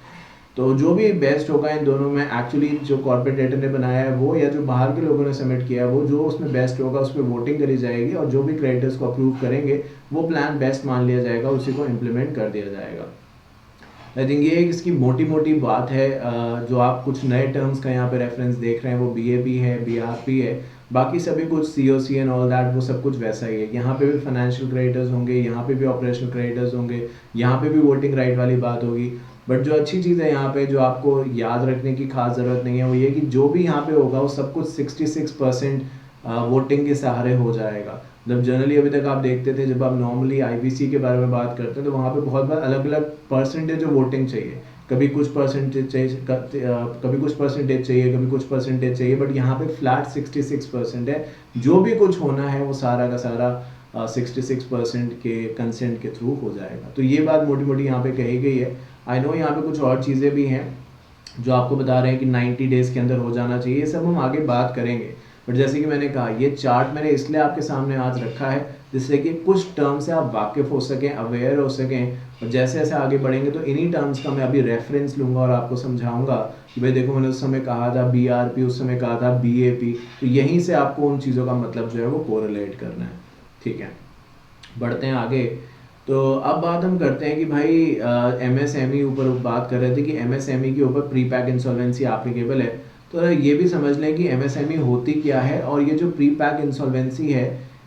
A: तो जो भी बेस्ट होगा इन दोनों में, एक्चुअली जो कॉर्पोरेट डेटा ने बनाया है वो या जो बाहर के लोगों ने सबमिट किया है वो, जो उसमें बेस्ट होगा उस पर वोटिंग करी जाएगी और जो भी क्रेडिटर्स को अप्रूव करेंगे वो प्लान बेस्ट मान लिया जाएगा, उसी को इम्प्लीमेंट कर दिया जाएगा। आई थिंक ये एक इसकी मोटी मोटी बात है। जो आप कुछ नए टर्म्स का यहाँ पे रेफरेंस देख रहे हैं वो BAP है, BRP है, बाकी सभी कुछ COC एंड ऑल दैट वो सब कुछ वैसा ही है। यहाँ पे भी फाइनेंशियल क्रेडिटर्स होंगे, यहाँ पे भी ऑपरेशनल क्रेडिटर्स होंगे, यहाँ पे भी वोटिंग राइट वाली बात होगी। बट जो अच्छी चीज़ है यहाँ पे जो आपको याद रखने की खास ज़रूरत नहीं है वो ये कि जो भी यहाँ पे होगा वो सब कुछ 66% वोटिंग के सहारे हो जाएगा। मतलब जनरली अभी तक आप देखते थे जब आप नॉर्मली IBC के बारे में बात करते हैं तो वहाँ पे बहुत बार अलग अलग परसेंटेज ऑफ वोटिंग चाहिए, कभी कुछ परसेंटेज चाहिए, कभी कुछ परसेंटेज चाहिए, कभी कुछ परसेंटेज चाहिए, बट यहाँ पे फ्लैट 66% है। जो भी कुछ होना है वो सारा का सारा 66% के कंसेंट के थ्रू हो जाएगा। तो ये बात मोटी मोटी यहाँ पे कही गई है। आई नो यहाँ पे कुछ और चीज़ें भी हैं जो आपको बता रहे हैं कि 90 डेज़ के अंदर हो जाना चाहिए, ये सब हम आगे बात करेंगे। बट जैसे कि मैंने कहा ये चार्ट मैंने इसलिए आपके सामने आज रखा है जिससे कि कुछ टर्म से आप वाकिफ़ हो सकें, अवेयर हो सकें, और जैसे जैसे आगे बढ़ेंगे तो इन्हीं टर्म्स का मैं अभी रेफरेंस लूँगा और आपको समझाऊंगा कि भाई देखो मैंने उस समय कहा था BRP, उस समय कहा था BAP, तो यहीं से आपको उन चीज़ों का मतलब जो है वो कोरिलेट करना है। ठीक है, बढ़ते हैं आगे। तो अब बात हम करते हैं कि भाई MSME ऊपर बात कर रहे थे कि MSME के ऊपर प्री पैक इंसॉल्वेंसी एप्लीकेबल है। तो ये भी समझ लें कि MSME होती क्या है और ये जो प्री पैक इंसॉल्वेंसी है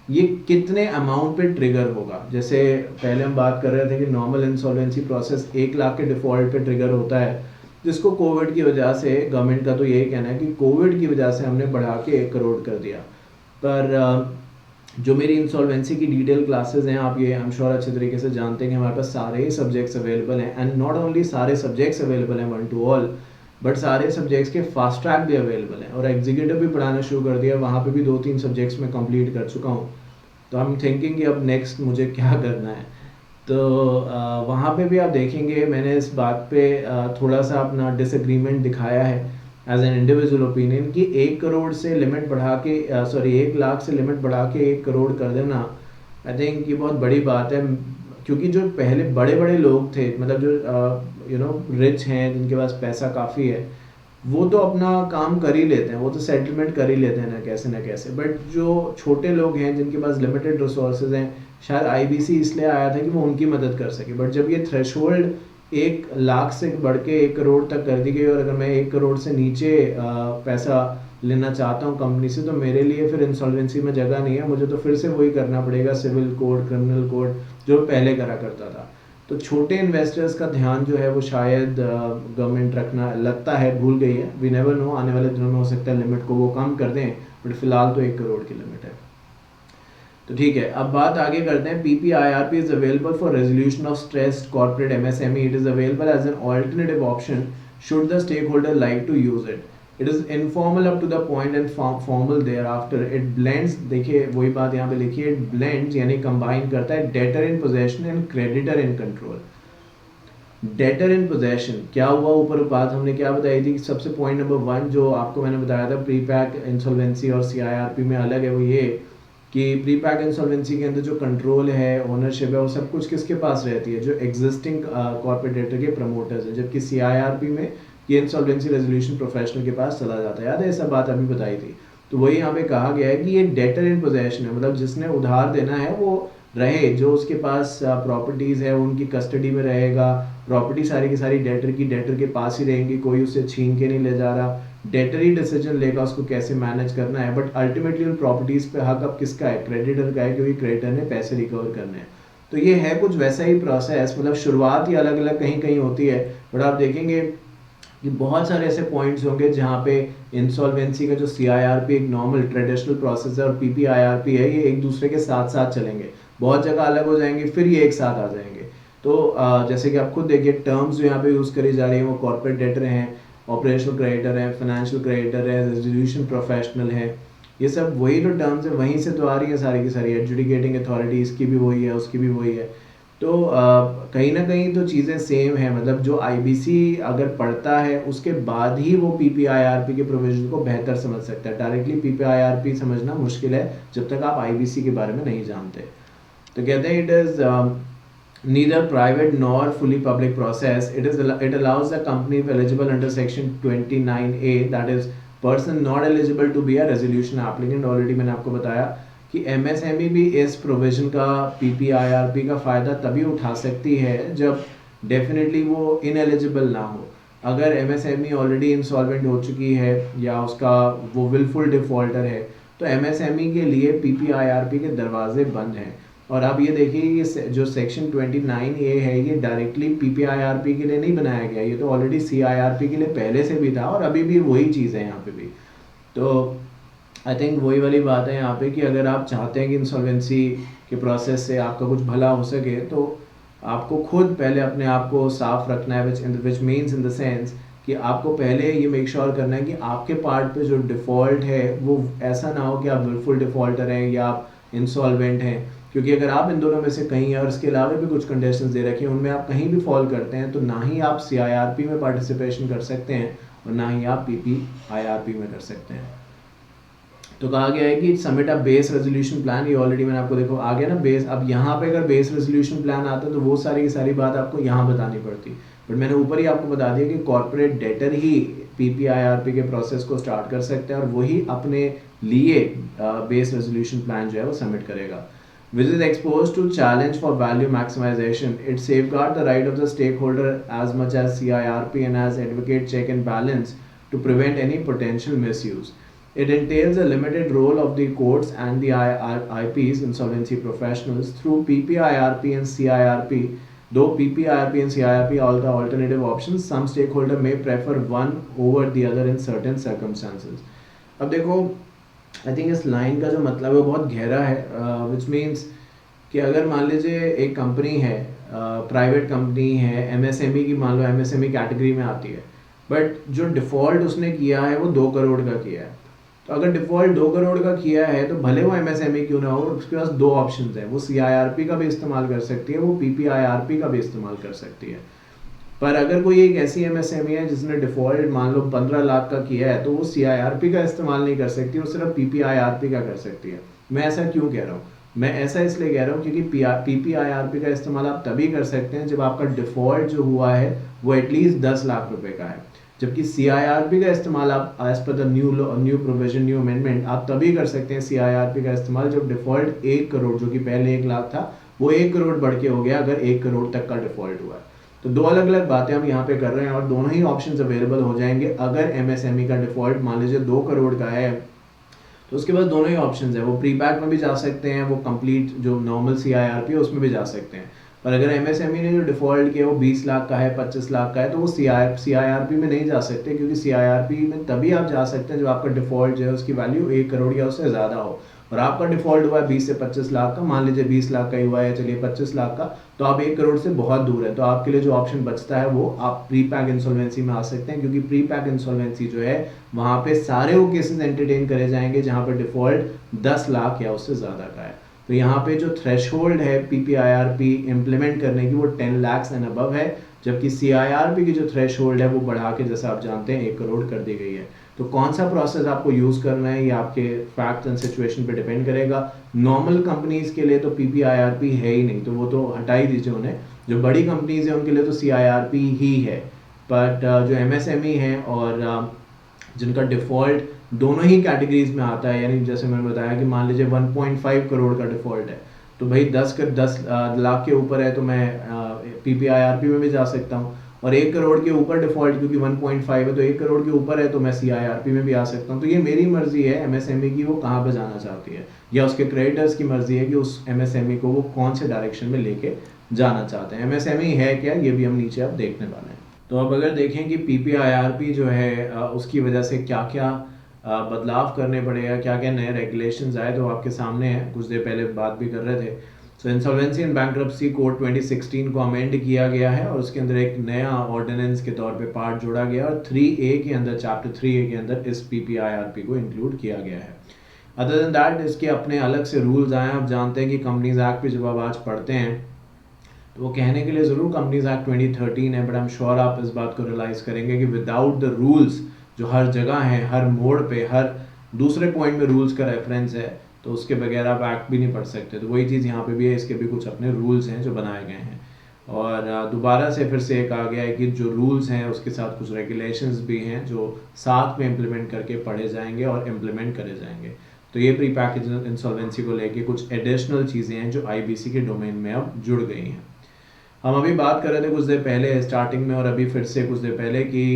A: ये कितने अमाउंट पे ट्रिगर होगा। जैसे पहले हम बात कर रहे थे कि नॉर्मल इंसॉल्वेंसी प्रोसेस 1 लाख के डिफ़ॉल्ट पे ट्रिगर होता है, जिसको कोविड की वजह से, गवर्नमेंट का तो यही कहना है कि कोविड की वजह से हमने बढ़ा के 1 करोड़ कर दिया। पर जो मेरी इंसॉल्वेंसी की डिटेल क्लासेस हैं, आप ये आई एम श्योर अच्छे तरीके से जानते हैं कि हमारे पास सारे ही सब्जेक्ट्स अवेलेबल हैं, एंड नॉट ओनली सारे सब्जेक्ट्स अवेलेबल हैं 1 to all, बट सारे सब्जेक्ट्स के फास्ट ट्रैक भी अवेलेबल हैं, और एग्जीक्यूटिव भी पढ़ाना शुरू कर दिया, वहाँ पे भी 2-3 सब्जेक्ट्स में कंप्लीट कर चुका हूँ। तो आई एम थिंकिंग कि अब नेक्स्ट मुझे क्या करना है। तो वहाँ पे भी आप देखेंगे मैंने इस बात पे थोड़ा सा अपना डिसएग्रीमेंट दिखाया है एज एन इंडिविजुअल ओपिनियन कि 1 करोड़ से लिमिट बढ़ा के 1 लाख से लिमिट बढ़ा के 1 करोड़ कर देना, आई थिंक ये बहुत बड़ी बात है। क्योंकि जो पहले बड़े बड़े लोग थे, मतलब जो रिच हैं, जिनके पास पैसा काफ़ी है, वो तो अपना काम कर ही लेते हैं, वो तो सेटलमेंट कर ही लेते हैं ना कैसे। बट जो छोटे लोग हैं जिनके पास लिमिटेड रिसोर्सेज हैं, शायद IBC इसलिए आया था कि वो उनकी मदद कर सके। बट जब ये थ्रेशोल्ड 1 लाख से बढ़ के 1 करोड़ तक कर दी गई, और अगर मैं 1 करोड़ से नीचे पैसा लेना चाहता हूँ कंपनी से, तो मेरे लिए फिर इंसॉल्वेंसी में जगह नहीं है, मुझे तो फिर से वही करना पड़ेगा, सिविल कोड, क्रिमिनल कोड जो पहले करा करता था। तो छोटे इन्वेस्टर्स का ध्यान जो है वो शायद गवर्नमेंट रखना लगता है भूल गई है। वी नेवर नो, आने वाले दिनों में हो सकता है लिमिट को वो कम कर दें, बट फिलहाल तो 1 करोड़ की लिमिट है। तो ठीक है, अब बात आगे करते हैं। PPIRP is available for resolution of stressed corporate MSME. It is available as an alternative option should the stakeholder like to use it. It is informal up to the point and formal thereafter. It blends, देखिए वही बात यहाँ पे लिखी है, it blends यानी combine करता है debtor in possession and creditor in control. Debtor in possession क्या हुआ, ऊपर बात हमने क्या बताई थी, सबसे पॉइंट नंबर 1 जो आपको मैंने बताया था प्री पैक इंसॉल्वेंसी और CIRP में अलग है, वो ये कि प्री पैक इंसॉल्वेंसी के अंदर जो कंट्रोल है, ओनरशिप है, वो सब कुछ किसके पास रहती है, जो एग्जिस्टिंग कॉर्पोरेट डेटर के प्रमोटर्स है, जबकि CIRP में ये इंसॉल्वेंसी रेजोल्यूशन प्रोफेशनल के पास चला जाता है। याद है, ये सब बात अभी बताई थी। तो वही यहाँ पे कहा गया है कि ये डेटर इन पोजेशन है, मतलब जिसने उधार देना है वो रहे, जो उसके पास प्रॉपर्टीज़ है उनकी कस्टडी में रहेगा, प्रॉपर्टी सारी की सारी डेटर के पास ही रहेंगी, कोई उसे छीन के नहीं ले जा रहा, डेटर ही डिसीजन लेगा उसको कैसे मैनेज करना है। बट अल्टीमेटली उन प्रॉपर्टीज़ पे हक अब किसका है, क्रेडिटर का है, क्योंकि क्रेडिटर ने पैसे रिकवर करने हैं। तो ये है कुछ वैसा ही प्रोसेस, मतलब शुरुआत ही अलग अलग कहीं कहीं होती है, बट आप देखेंगे कि बहुत सारे ऐसे पॉइंट्स होंगे जहाँ पे इंसॉल्वेंसी का जो CIRP एक नॉर्मल ट्रेडिशनल प्रोसेस है और PPIRP है, ये एक दूसरे के साथ साथ चलेंगे, बहुत जगह अलग हो जाएंगे, फिर ये एक साथ आ जाएंगे। तो जैसे कि आप खुद देखिए टर्म्स जो यहाँ पे यूज़ करी जा रही है वो कॉर्पोरेट डेटर हैं, ऑपरेशनल क्रेडिटर है, फाइनेंशियल क्रेडिटर है, रेजोल्यूशन प्रोफेशनल है, ये सब वही जो टर्म्स है वहीं से तो आ रही है सारी की सारी। एडजुडिकेटिंग अथॉरिटी इसकी भी वही है, उसकी भी वही है। तो कहीं ना कहीं तो चीज़ें सेम है, मतलब जो आईबीसी अगर पढ़ता है उसके बाद ही वो पीपीआईआरपी के प्रोविजन को बेहतर समझ सकता है। डायरेक्टली पीपीआईआरपी समझना मुश्किल है जब तक आप आईबीसी के बारे में नहीं जानते। तो कहते हैं it is neither private nor fully public process. It allows the company if eligible under section 29A, that is person not eligible to be a resolution applicant. Already मैंने आपको बताया कि MSME भी इस प्रोविजन का PPIRP का फ़ायदा तभी उठा सकती है जब डेफिनेटली वो इनएलिजिबल ना हो। अगर MSME ऑलरेडी इंसॉल्वेंट हो चुकी है या उसका वो विलफुल डिफॉल्टर है तो MSME के लिए PPIRP के दरवाजे बंद हैं। और आप ये देखिए ये जो सेक्शन 29A है ये डायरेक्टली पीपीआईआरपी के लिए नहीं बनाया गया, ये तो ऑलरेडी सीआईआरपी के लिए पहले से भी था और अभी भी वही चीज़ है यहाँ पे भी। तो आई थिंक वही वाली बात है यहाँ पे कि अगर आप चाहते हैं कि इंसॉल्वेंसी के प्रोसेस से आपका कुछ भला हो सके तो आपको खुद पहले अपने आप को साफ रखना है, which means in the sense कि आपको पहले ये मेक श्योर करना है कि आपके पार्ट पे जो डिफ़ॉल्ट है वो ऐसा ना हो कि आप बिल्कुल डिफ़ॉल्टर हैं या आप इंसॉल्वेंट हैं। क्योंकि अगर आप इन दोनों में से कहीं और इसके अलावा भी कुछ कंडीशंस दे रखी हैं उनमें आप कहीं भी फॉल करते हैं तो ना ही आप सीआईआरपी में पार्टिसिपेशन कर सकते हैं और ना ही आप पीपीआईआरपी में कर सकते हैं। तो कहा गया है कि submit a base resolution plan, ये ऑलरेडी मैंने आपको देखो आ गया ना बेस। अब यहाँ पे अगर बेस रेजोल्यूशन प्लान आता है तो वो सारी की सारी बात आपको यहाँ बतानी पड़ती, बट मैंने ऊपर ही आपको बता दिया कि कॉर्पोरेट डेटर ही पीपीआईआरपी के प्रोसेस को स्टार्ट कर सकते हैं और वही अपने लिए बेस रेजोल्यूशन प्लान जो है वो सबमिट करेगा। Which is exposed to challenge for value maximization. It safeguards the right of the stakeholder as much as CIRP and as advocate check and balance to prevent any potential misuse. It entails a limited role of the courts and the IPs, insolvency professionals, through PPIRP and CIRP. Though PPIRP and CIRP are the alternative options, some stakeholder may prefer one over the other in certain circumstances. अब देखो I think इस line का जो मतलब है वो बहुत गहरा है, विच मीन्स कि अगर मान लीजिए एक कंपनी है, प्राइवेट कंपनी है, एमएसएमई की, मान लो एमएसएमई कैटेगरी में आती है, बट जो डिफ़ॉल्ट उसने किया है वो 2 करोड़ का किया है। तो अगर डिफ़ॉल्ट 2 करोड़ का किया है तो भले वो एमएसएमई क्यों ना हो, उसके पास 2 ऑप्शन हैं, वो सीआईआरपी का भी इस्तेमाल कर सकती है, वो पीपीआईआरपी का भी इस्तेमाल कर सकती है। पर अगर कोई एक ऐसी एमएसएमई है जिसने डिफ़ॉल्ट मान लो 15 लाख का किया है तो वो सीआईआरपी का इस्तेमाल नहीं कर सकती, वो सिर्फ पीपीआईआरपी का कर सकती है। मैं ऐसा क्यों कह रहा हूँ? मैं ऐसा इसलिए कह रहा हूँ क्योंकि पीपीआईआरपी का इस्तेमाल आप तभी कर सकते हैं जब आपका डिफ़ॉल्ट जो हुआ है वो एटलीस्ट 10 लाख रुपए का है, जबकि सीआईआरपी का इस्तेमाल आप as per the new provision new amendment आप तभी कर सकते हैं सीआईआरपी का इस्तेमाल जब डिफ़ॉल्ट 1 करोड़ जो कि पहले 1 लाख था वो 1 करोड़ बढ़ के हो गया अगर 1 करोड़ तक का डिफ़ॉल्ट हुआ है। तो 2 अलग अलग बातें हम यहाँ पे कर रहे हैं और दोनों ही ऑप्शंस अवेलेबल हो जाएंगे। अगर एमएसएमई का डिफ़ॉल्ट मान लीजिए 2 करोड़ का है तो उसके पास दोनों ही ऑप्शंस है, वो प्री पैक में भी जा सकते हैं, वो कंप्लीट जो नॉर्मल सीआईआरपी है उसमें भी जा सकते हैं। पर अगर एमएसएमई ने जो डिफ़ॉल्ट किया वो 20 लाख का है, 25 लाख का है, तो वो सीआईआरपी में नहीं जा सकते, क्योंकि सीआईआरपी में तभी आप जा सकते हैं जब आपका डिफ़ॉल्ट जो है उसकी वैल्यू 1 करोड़ या उससे ज़्यादा हो। और आपका डिफ़ॉल्ट हुआ है 20 से 25 लाख का, मान लीजिए 20 लाख का ही हुआ है, चलिए 25 लाख का, तो आप 1 करोड़ से बहुत दूर है। तो आपके लिए जो ऑप्शन बचता है वो आप प्री पैक इंसॉल्वेंसी में आ सकते हैं, क्योंकि प्री पैक इंसॉल्वेंसी जो है वहाँ पे सारे वो केसेस एंटरटेन करे जाएंगे जहाँ पे डिफ़ॉल्ट 10 लाख या उससे ज़्यादा का है। तो यहाँ पे जो थ्रेशहोल्ड है पीपीआईआरपी इम्प्लीमेंट करने की वो 10 लाख एंड अबव है, जबकि सीआईआरपी की जो थ्रेशहोल्ड है वो बढ़ा के जैसा आप जानते हैं 1 करोड़ कर दी गई है। तो कौन सा प्रोसेस आपको यूज़ करना है ये आपके फैक्ट एंड सिचुएशन पे डिपेंड करेगा। नॉर्मल कंपनीज के लिए तो पीपीआईआरपी है ही नहीं, तो वो तो हटा ही दीजिए उन्हें। जो बड़ी कंपनीज हैं उनके लिए तो सीआईआरपी ही है, बट जो एमएसएमई है और जिनका डिफ़ॉल्ट दोनों ही कैटेगरीज में आता है, यानी जैसे मैंने बताया कि मान लीजिए 1.5 करोड़ का डिफ़ॉल्ट है तो भाई 10 लाख के ऊपर है तो मैं पीपीआईआरपी में भी जा सकता हूँ, और 1 करोड़ के ऊपर डिफ़ॉल्ट क्योंकि 1.5 है तो 1 करोड़ के ऊपर है तो मैं सीआईआरपी में भी आ सकता हूँ। तो ये मेरी मर्जी है एमएसएमई की वो कहाँ पे जाना चाहती है, या उसके क्रेडिटर्स की मर्जी है कि उस एमएसएमई को वो कौन से डायरेक्शन में लेके जाना चाहते हैं। एमएसएमई है क्या, ये भी हम नीचे अब देखने वाले हैं। तो अब अगर देखें कि पीपीआईआरपी जो है उसकी वजह से क्या क्या बदलाव करने पड़ेगा, क्या क्या नए रेगुलेशंस आए, तो आपके सामने है, कुछ देर पहले बात भी कर रहे थे। सो इंसॉल्वेंसी एंड बैंक्रप्सी कोड 2016 को अमेंड किया गया है और उसके अंदर एक नया ऑर्डिनेंस के तौर पे पार्ट जोड़ा गया और 3A के अंदर, चैप्टर 3A के अंदर इस पीपीआईआरपी को इंक्लूड किया गया है। अदर देन दैट इसके अपने अलग से रूल्स आए हैं। आप जानते हैं कि कंपनीज एक्ट पे जब आप आज पढ़ते हैं तो वो कहने के लिए ज़रूर कंपनीज एक्ट 2013 है, बट आई एम श्योर आप इस बात को रियलाइज करेंगे कि विदाउट द रूल्स जो हर जगह हैं, हर मोड़ पे, हर दूसरे पॉइंट में रूल्स का रेफरेंस है, तो उसके बगैर आप एक्ट भी नहीं पढ़ सकते। तो वही चीज़ यहाँ पे भी है, इसके भी कुछ अपने रूल्स हैं जो बनाए गए हैं। और दोबारा से फिर से एक आ गया है कि जो रूल्स हैं उसके साथ कुछ रेगुलेशंस भी हैं जो साथ में इम्प्लीमेंट करके पढ़े जाएंगे और इम्प्लीमेंट करे जाएंगे। तो ये प्री पैकेज इंसॉल्वेंसी को लेके कुछ एडिशनल चीज़ें हैं जो आईबीसी के डोमेन में अब जुड़ गई हैं। हम अभी बात कर रहे थे कुछ देर पहले स्टार्टिंग में और अभी फिर से कुछ देर पहले कि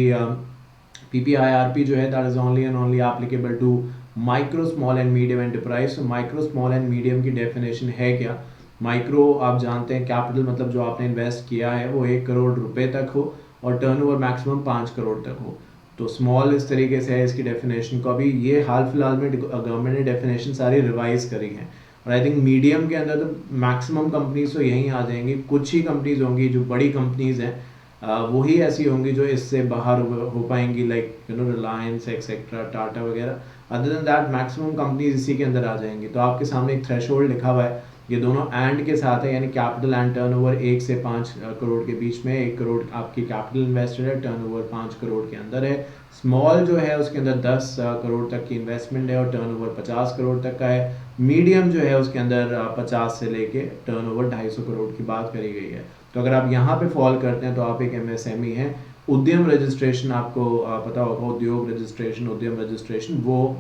A: PPIRP जो है that is only and only applicable to micro small and medium enterprise. तो माइक्रो स्मॉल एंड मीडियम की डेफिनेशन है क्या? माइक्रो आप जानते हैं कैपिटल मतलब जो आपने इन्वेस्ट किया है वो 1 करोड़ रुपए तक हो और टर्नओवर मैक्सिमम 5 करोड़ तक हो। तो स्मॉल इस तरीके से है इसकी डेफिनेशन को। अभी ये हाल फिलहाल में गवर्नमेंट ने डेफिनेशन सारी रिवाइज करी है और आई थिंक मीडियम के अंदर तो मैक्सिमम कंपनीज तो यहीं आ जाएंगी। कुछ ही कंपनीज होंगी जो बड़ी कंपनीज हैं वही ऐसी होंगी जो इससे बाहर हो पाएंगी, लाइक रिलायंस एक्सेट्रा, टाटा वगैरह। Other than that maximum companies इसी के अंदर आ जाएंगी। तो आपके सामने एक थ्रेशोल्ड लिखा हुआ है, ये दोनों एंड के साथ है, यानी कैपिटल एंड टर्नओवर 1 से 5 करोड़ के बीच में। 1 करोड़ आपकी कैपिटल इन्वेस्टेड है, टर्नओवर 5 करोड़ के अंदर है। स्मॉल जो है उसके अंदर 10 करोड़ तक की इन्वेस्टमेंट है और टर्नओवर 50 करोड़ तक का है। मीडियम जो है उसके अंदर 50 से लेके टर्नओवर 250 करोड़ की बात करी गई है। तो अगर आप यहाँ पे फॉल करते हैं तो आप एक MSME हैं। उद्यम रजिस्ट्रेशन आपको पता होगा, उद्योग रजिस्ट्रेशन, उद्यम रजिस्ट्रेशन वो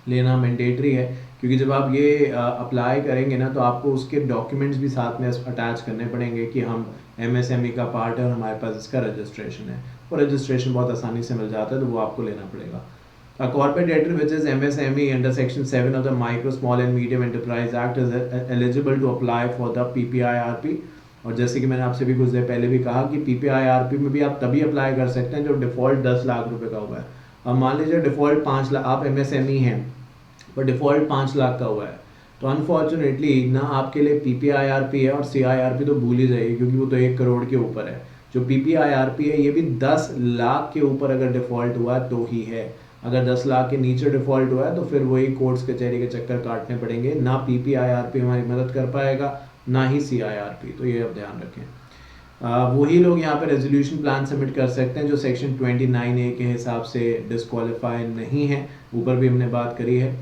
A: लेना मैंडेटरी है, क्योंकि जब आप ये अप्लाई करेंगे ना तो आपको उसके डॉक्यूमेंट्स भी साथ में अटैच करने पड़ेंगे कि हम MSME का पार्ट है और हमारे पास इसका रजिस्ट्रेशन है। और रजिस्ट्रेशन बहुत आसानी से मिल जाता है, तो वो आपको लेना पड़ेगा। A corporate debtor which is MSME under Section 7 of the Micro, Small and Medium Enterprise Act is eligible to apply for the PPIRP। और जैसे कि मैंने आपसे भी कुछ देर पहले भी कहा कि PPIRP में भी आप तभी अप्लाई कर सकते हैं जब डिफ़ॉल्ट 10 लाख रुपए का हुआ है। अब मान लीजिए डिफ़ॉल्ट 5 लाख, आप MSME हैं पर डिफ़ॉल्ट 5 लाख का हुआ है, तो अनफॉर्चुनेटली ना आपके लिए PPIRP है और CIRP तो भूल ही जाइए, क्योंकि वो तो 1 करोड़ के ऊपर है। जो PPIRP है ये भी 10 लाख के ऊपर अगर डिफ़ॉल्ट हुआ तो ही है। अगर 10 लाख के नीचे डिफ़ॉल्ट हुआ है तो फिर वही कोर्ट्स कचहरी के चक्कर काटने पड़ेंगे। ना PPIRP हमारी मदद कर पाएगा, ना ही CIRP। तो ये अब ध्यान रखें। वही लोग यहाँ पे रेजोल्यूशन प्लान सबमिट कर सकते हैं जो सेक्शन 29A के हिसाब से डिस्क्वालीफाई नहीं है। ऊपर भी हमने बात करी है।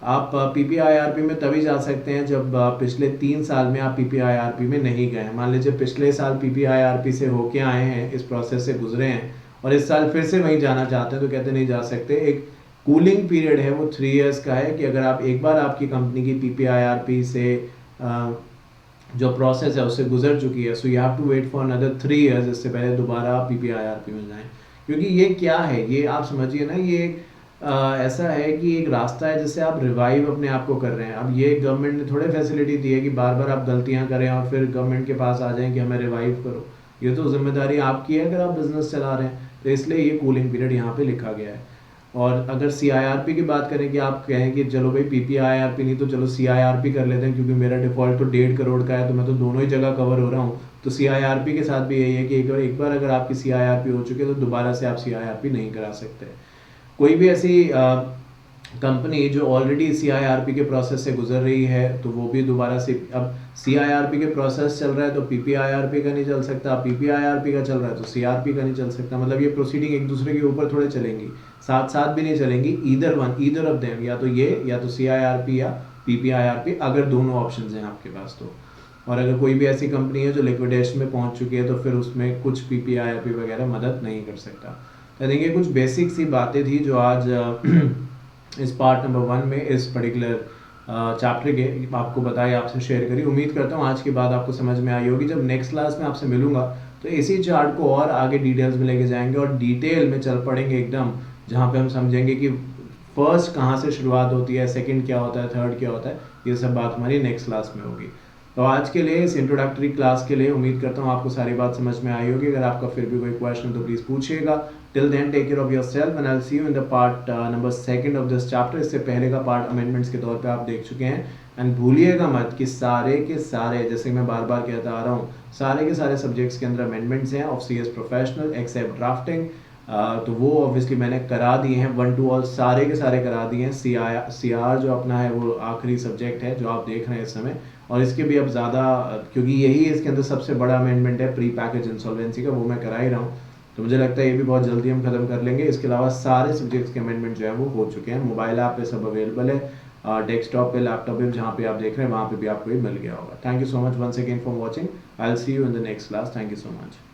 A: आप PPIRP में तभी जा सकते हैं जब पिछले 3 साल में आप PPIRP में नहीं गए। मान लीजिए पिछले साल PPIRP से होके आए हैं, इस प्रोसेस से गुजरे हैं और इस साल फिर से वहीं जाना चाहते हैं, तो कहते नहीं जा सकते। एक कूलिंग पीरियड है वो 3 इयर्स का है कि अगर आप एक बार आपकी कंपनी की PPIRP से जो प्रोसेस है उससे गुजर चुकी है, so you have to wait for another 3 years, इससे पहले दोबारा आप PPIRP में जाएं। क्योंकि ये क्या है, ये आप समझिए ना, ये ऐसा है कि एक रास्ता है जिससे आप रिवाइव अपने आप को कर रहे हैं। अब ये गवर्नमेंट ने थोड़े फैसिलिटी दी है कि बार बार आप गलतियां करें और फिर गवर्नमेंट के पास आ जाएं कि हमें रिवाइव करो। ये तो जिम्मेदारी आपकी है अगर आप बिजनेस चला रहे हैं। तो इसलिए ये कूलिंग पीरियड यहाँ पे लिखा गया है। और अगर CIRP की बात करें कि आप कहें कि चलो भाई PPIRP नहीं तो चलो CIRP कर लेते हैं, क्योंकि मेरा डिफ़ॉल्ट तो 1.5 करोड़ का है, तो मैं तो दोनों ही जगह कवर हो रहा हूँ। तो CIRP के साथ भी यही है कि एक बार अगर आपकी CIRP हो चुकी है तो दोबारा से आप CIRP नहीं करा सकते। कोई भी ऐसी कंपनी जो ऑलरेडी CIRP के प्रोसेस से गुजर रही है तो वो भी दोबारा से, अब CIRP के प्रोसेस चल रहा है तो PPIRP का नहीं चल सकता, PPIRP का चल रहा है तो CRP का नहीं चल सकता। मतलब ये प्रोसीडिंग एक दूसरे के ऊपर थोड़े चलेंगी, साथ साथ भी नहीं चलेंगी। ईदर ऑफ देम, या तो ये या तो CIRP या PPIRP, अगर दोनों ऑप्शंस हैं आपके पास तो। और अगर कोई भी ऐसी कंपनी है जो लिक्विडेशन में पहुंच चुकी है तो फिर उसमें कुछ PPIRP वगैरह मदद नहीं कर सकता। आई थिंक ये कुछ बेसिक सी बातें थी जो आज इस पार्ट नंबर 1 में इस पर्टिकुलर चैप्टर के आपको बताई, आपसे शेयर करी। उम्मीद करता हूँ आज के बाद आपको समझ में आई होगी। जब नेक्स्ट क्लास में आपसे मिलूंगा तो इसी चार्ट को और आगे डिटेल्स में लेके जाएंगे और डिटेल में चल पड़ेंगे एकदम, जहाँ पे हम समझेंगे कि फर्स्ट कहाँ से शुरुआत होती है, सेकंड क्या होता है, थर्ड क्या होता है। ये सब बात हमारी नेक्स्ट क्लास में होगी। तो आज के लिए इस इंट्रोडक्टरी क्लास के लिए उम्मीद करता हूँ आपको सारी बात समझ में आई होगी। अगर आपका फिर भी कोई क्वेश्चन तो प्लीज़ पूछिएगा। Till then take care of yourself and I will see you in the part number 2 of this chapter. इससे पहले का पार्ट अमेंडमेंट्स के तौर पे आप देख चुके हैं। एंड भूलिएगा मत कि सारे के सारे, जैसे मैं बार बार कहता आ रहा हूँ, सारे के सारे सब्जेक्ट्स के अंदर अमेंडमेंट्स हैं of CS professional except drafting. तो वो ऑब्वियसली मैंने करा दिए हैं, 1 to ऑल सारे के सारे करा दिए हैं। सी आर जो अपना है वो आखिरी सब्जेक्ट है जो आप देख रहे हैं इस समय, और इसके भी अब ज़्यादा, क्योंकि यही इसके अंदर सबसे बड़ा अमेंडमेंट है प्री पैकेज इंसॉल्वेंसी का, वो मैं करा ही रहा हूँ। तो मुझे लगता है ये भी बहुत जल्दी हम खत्म कर लेंगे। इसके अलावा सारे सब्जेक्ट्स के अमेंडमेंट जो है वो हो चुके हैं। मोबाइल ऐप पे सब अवेलेबल है, डेस्कटॉप पे, लैपटॉप पे, जहाँ पे आप देख रहे हैं वहाँ पे भी आपको ये मिल गया होगा। Thank you so much once again for watching. I will see you in the next class. Thank you so much.